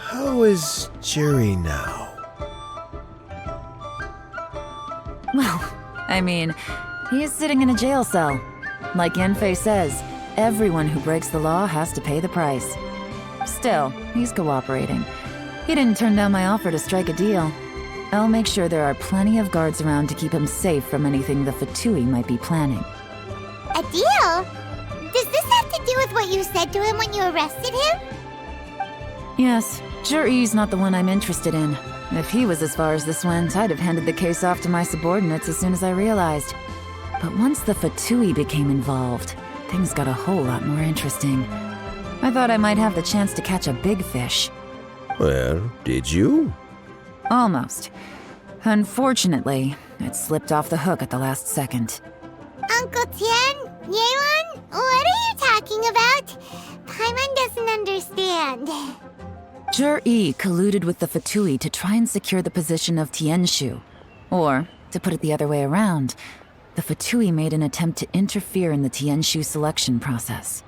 How is Zhi now? Well, I mean, he is sitting in a jail cell. Like Yanfei says, everyone who breaks the law has to pay the price. Still, he's cooperating. He didn't turn down my offer to strike a deal. I'll make sure there are plenty of guards around to keep him safe from anything the Fatui might be planning. A deal? Does this have to do with what you said to him when you arrested him? Yes, Zhi's not the one I'm interested in. If he was as far as this went, I'd have handed the case off to my subordinates as soon as I realized. But once the Fatui became involved, things got a whole lot more interesting. I thought I might have the chance to catch a big fish. Well, did you? Almost. Unfortunately, it slipped off the hook at the last second. Uncle Tian? Yelan? What are you talking about? Paimon doesn't understand. Zhi colluded with the Fatui to try and secure the position of Qingxu. Or, to put it the other way around, the Fatui made an attempt to interfere in the Qingxu selection process.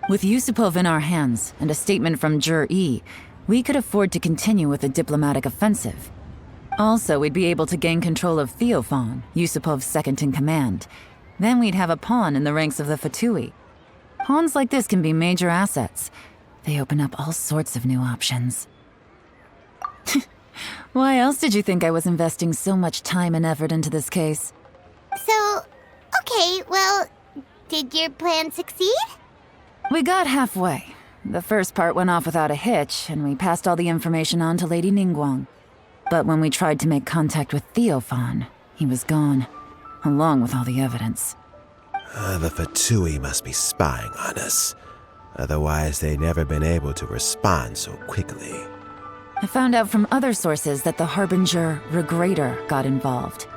With Yusupov in our hands and a statement from Zhi, we could afford to continue with a diplomatic offensive. Also, we'd be able to gain control of Theophan, Yusupov's second-in-command. Then we'd have a pawn in the ranks of the Fatui. Pawns like this can be major assets. They open up all sorts of new options. Why else did you think I was investing so much time and effort into this case? So, okay, well, did your plan succeed? We got halfway. The first part went off without a hitch, and we passed all the information on to Lady Ningguang. But when we tried to make contact with Theophan, he was gone, along with all the evidence. The Fatui must be spying on us. Otherwise, they'd never been able to respond so quickly. I found out from other sources that the Harbinger, Regrator, got involved.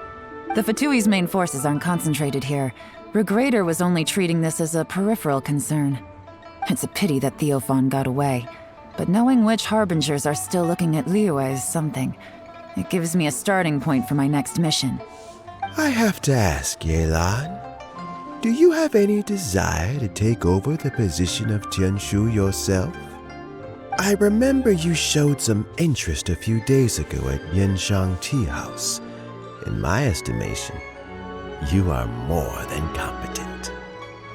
The Fatui's main forces aren't concentrated here. Regrator was only treating this as a peripheral concern. It's a pity that Theophan got away, but knowing which Harbingers are still looking at Liyue is something. It gives me a starting point for my next mission. I have to ask, Yelan, do you have any desire to take over the position of Qingxu yourself? I remember you showed some interest a few days ago at Yanshang Tea House. In my estimation, you are more than competent.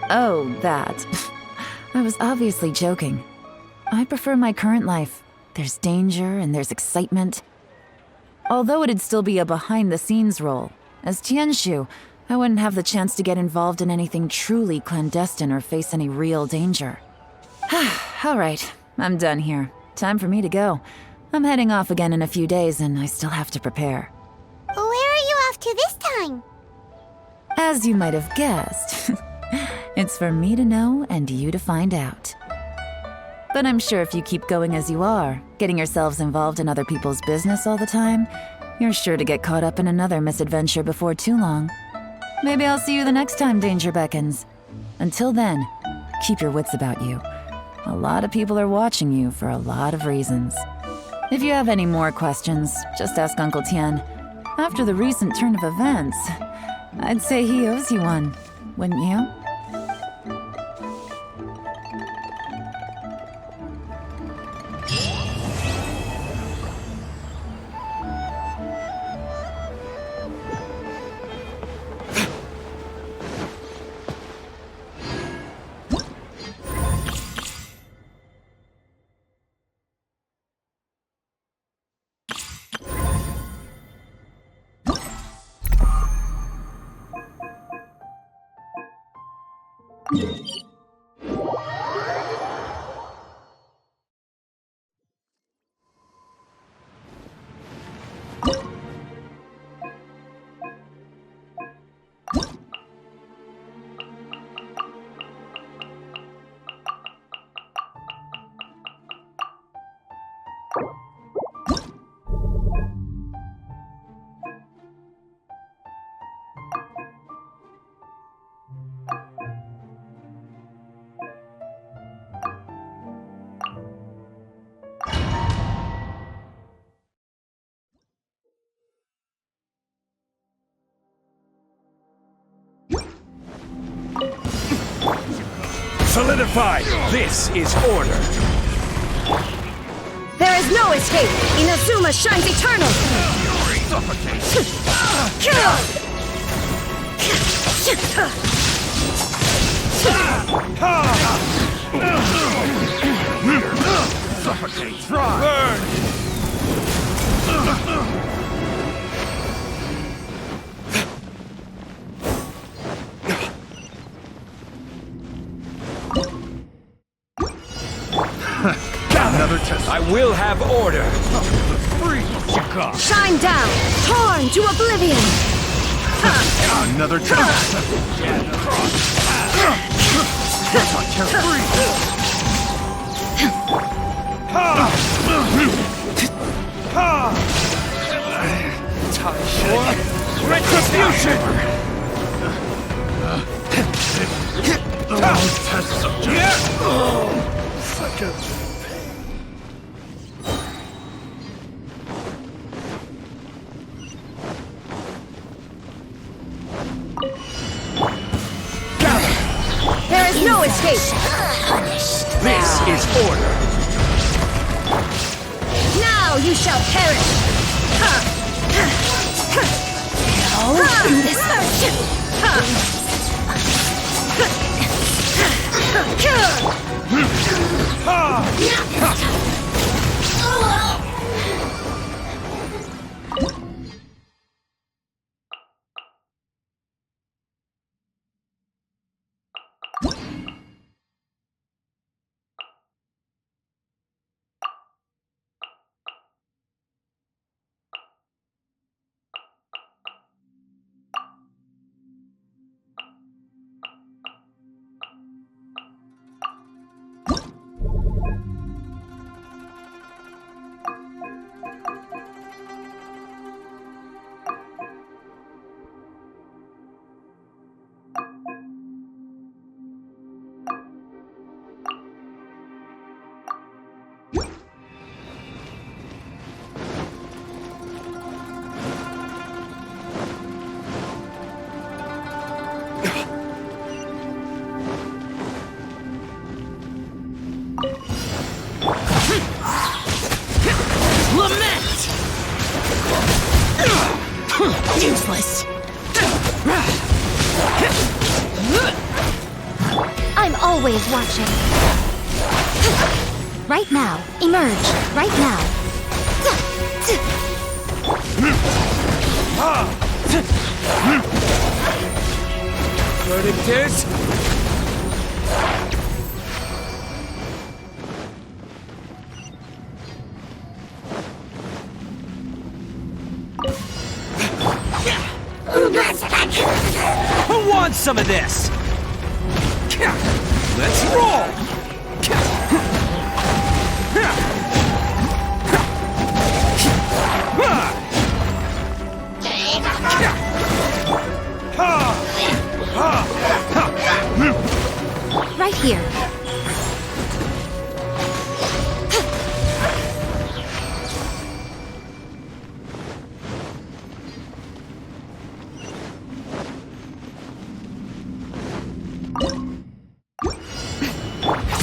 Oh, that. I was obviously joking. I prefer my current life. There's danger and there's excitement. Although it'd still be a behind-the-scenes role, as Qingxu, I wouldn't have the chance to get involved in anything truly clandestine or face any real danger. All right, I'm done here. Time for me to go. I'm heading off again in a few days and I still have to prepare. Where are you off to this time? As you might have guessed, it's for me to know and you to find out. But I'm sure if you keep going as you are, getting yourselves involved in other people's business all the time, you're sure to get caught up in another misadventure before too long. Maybe I'll see you the next time danger beckons. Until then, keep your wits about you. A lot of people are watching you for a lot of reasons. If you have any more questions, just ask Uncle Tian. After the recent turn of events, I'd say he owes you one, wouldn't you? Solidify! This is order! There is no escape! Inazuma shines eternal! Suffocate! Burn! Another test. I will have order! Shine down! Torn to oblivion! Another test. Retribution! There is no escape! This is order! Now you shall perish! Useless. I'm always watching. Right now. Emerge. Right now. Verdict is... Who wants some of this? Let's roll! Right here.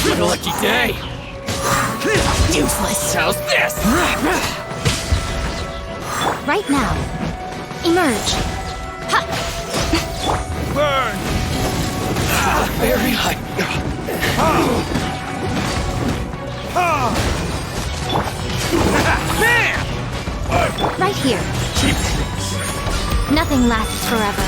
What a lucky day! Useless. How's this? Right now. Emerge. Burn! Very hot. Man! Right here. Cheap tricks. Nothing lasts forever.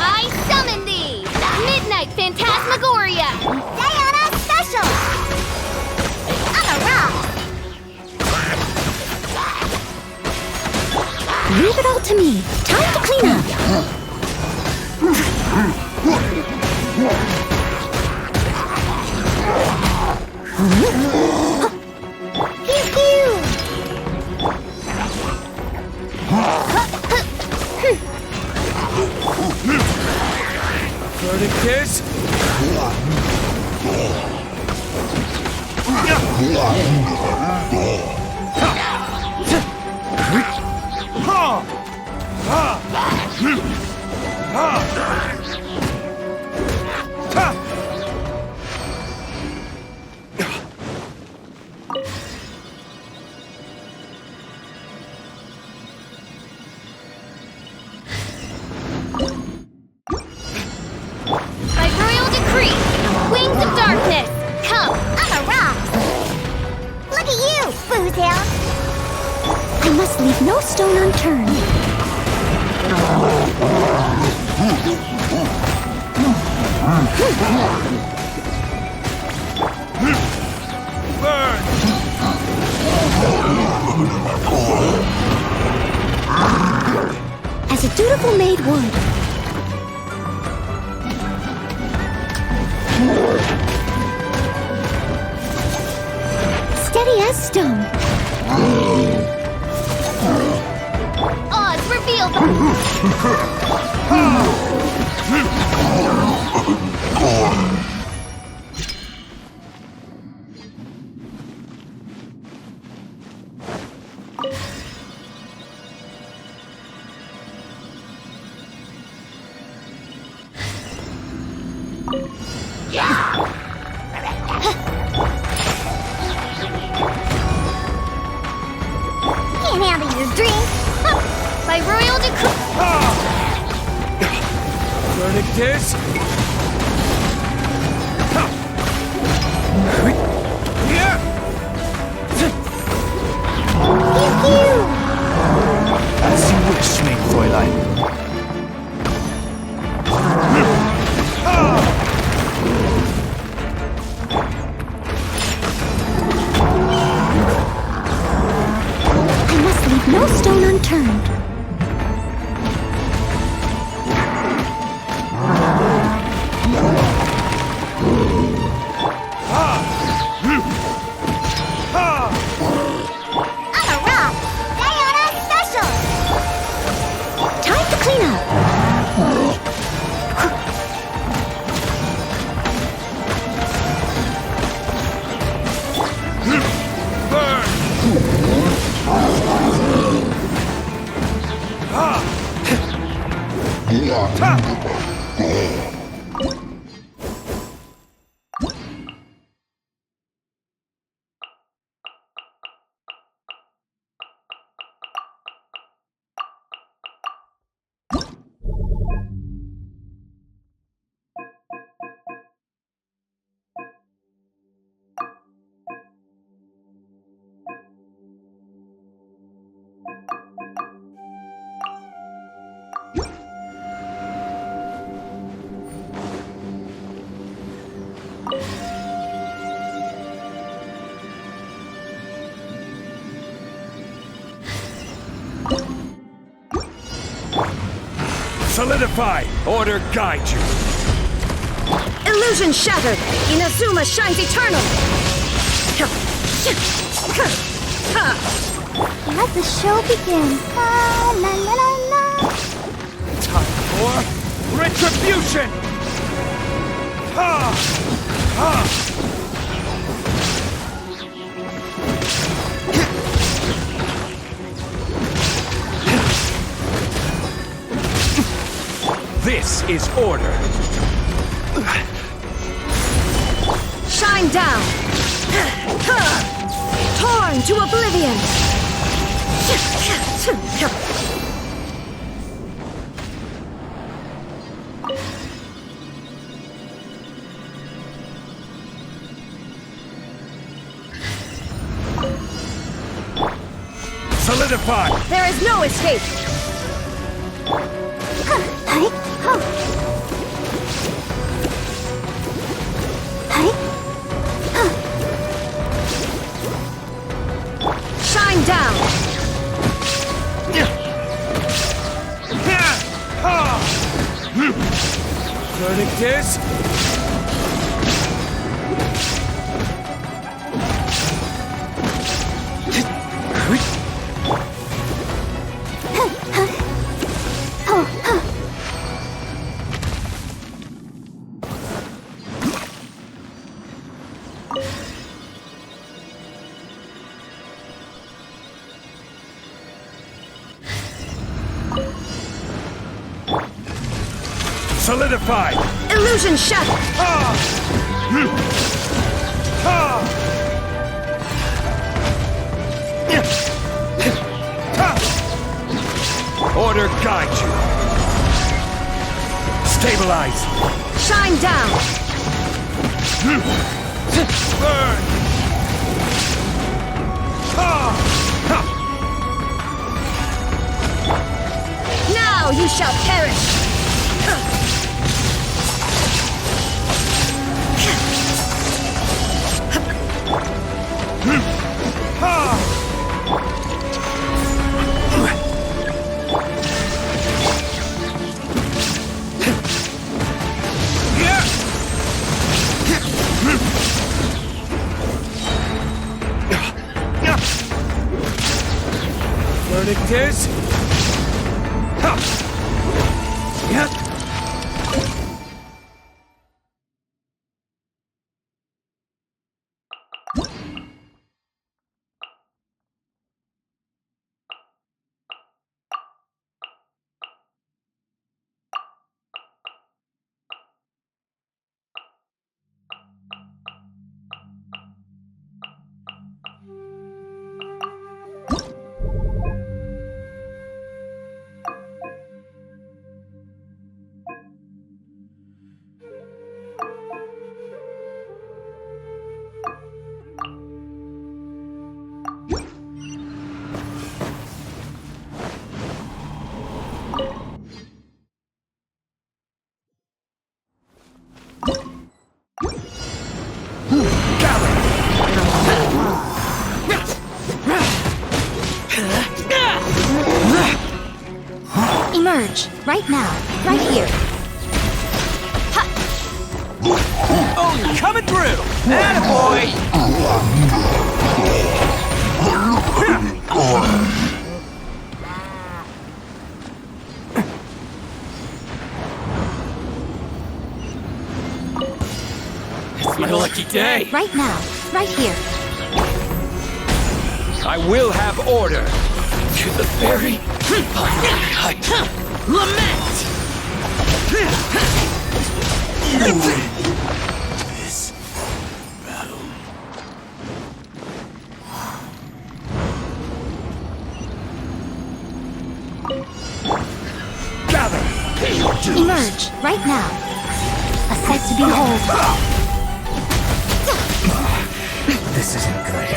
I summon thee! Midnight Phantasmagoria! Diana Special! I'm a rock! Leave it all to me. Time to clean up. Pew pew! Burning kiss? By royal decree, wings of darkness, come! I'm a rock! Look at you, Boozehound! I must leave no stone unturned. Burn! As a dutiful maid would. Steady as stone. Odds revealed! Can't handle your drink! By royal decree... Burning kiss? Pew pew! As you wish, mein Fräulein. I must leave no stone unturned. I'm a rock! Diana Special! Time to clean up. Solidify! Order guide you! Illusion shattered! Inazuma shines eternal! Let the show begin. La la la la la. Time for retribution! Ha! Ha! This is order. Shine down! Torn to oblivion! Solidify! There is no escape! Shine down! Verdict is... Solidify! Illusion shattered! Order guide you! Stabilize! Shine down! Burn! Now you shall perish! Verdict is... Emerge, right now, right here. Oh, you're coming through! Attaboy! It's my lucky day! Right now, right here. I will have order! To the very... Lament! This battle. Gather! Emerge, right now. A sight to behold. This isn't good.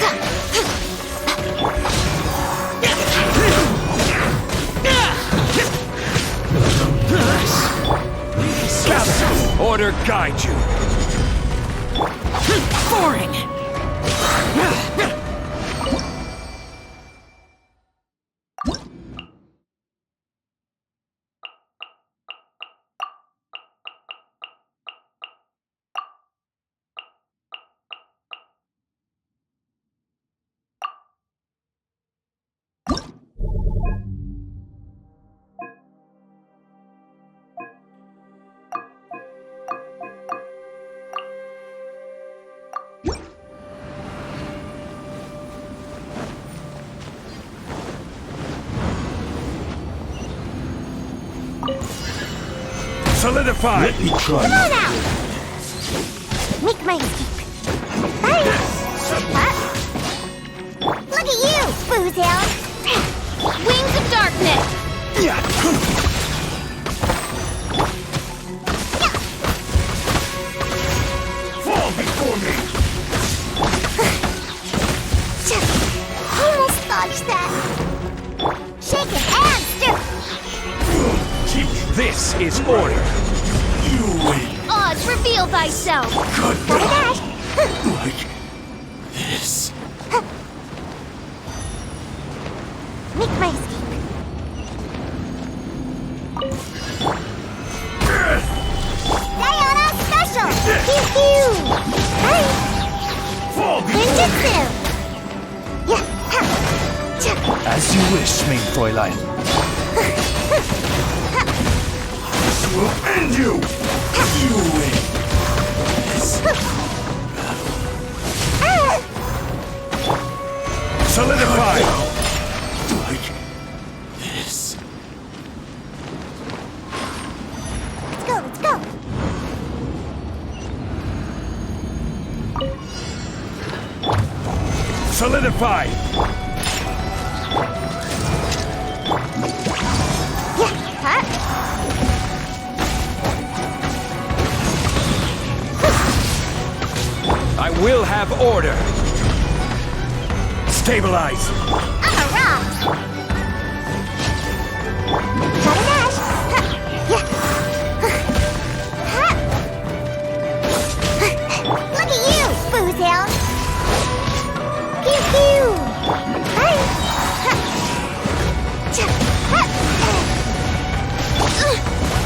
Gather! Order guide you! Boring! Solidify! Let me try. Come on out! Make my escape. Bye! Look at you, Boozhound! Wings of darkness! Fall before me! Almost dodged that. Shake it and stir. This is order. You win. Oz, reveal thyself! Dash. Like this. Make my escape. Sayonara special! Pew pew! Hurry! Fall Ninjutsu! Yeah! As you wish, main Fräulein. This will end you! You win. This solidify! Like this. Let's go, let's go! Solidify! Yeah! Huh? I will have order. Stabilize. I'm a rock! Gotta dash! Huh. Yeah! Huh. Look at you, Boozhound! Pew pew! Hurry! Huh. Huh.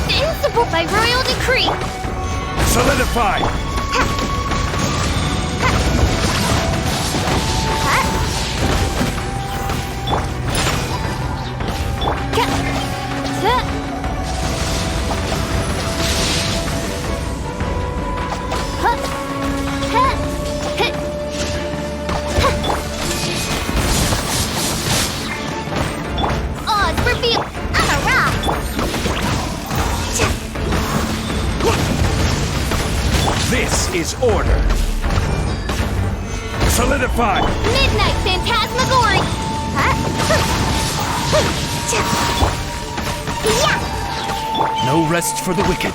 Invincible by royal decree! Solidify! Oz, reveal! I'm a rock! This is order. Solidify! Midnight Phantasmagoria! Yeah! No rest for the wicked.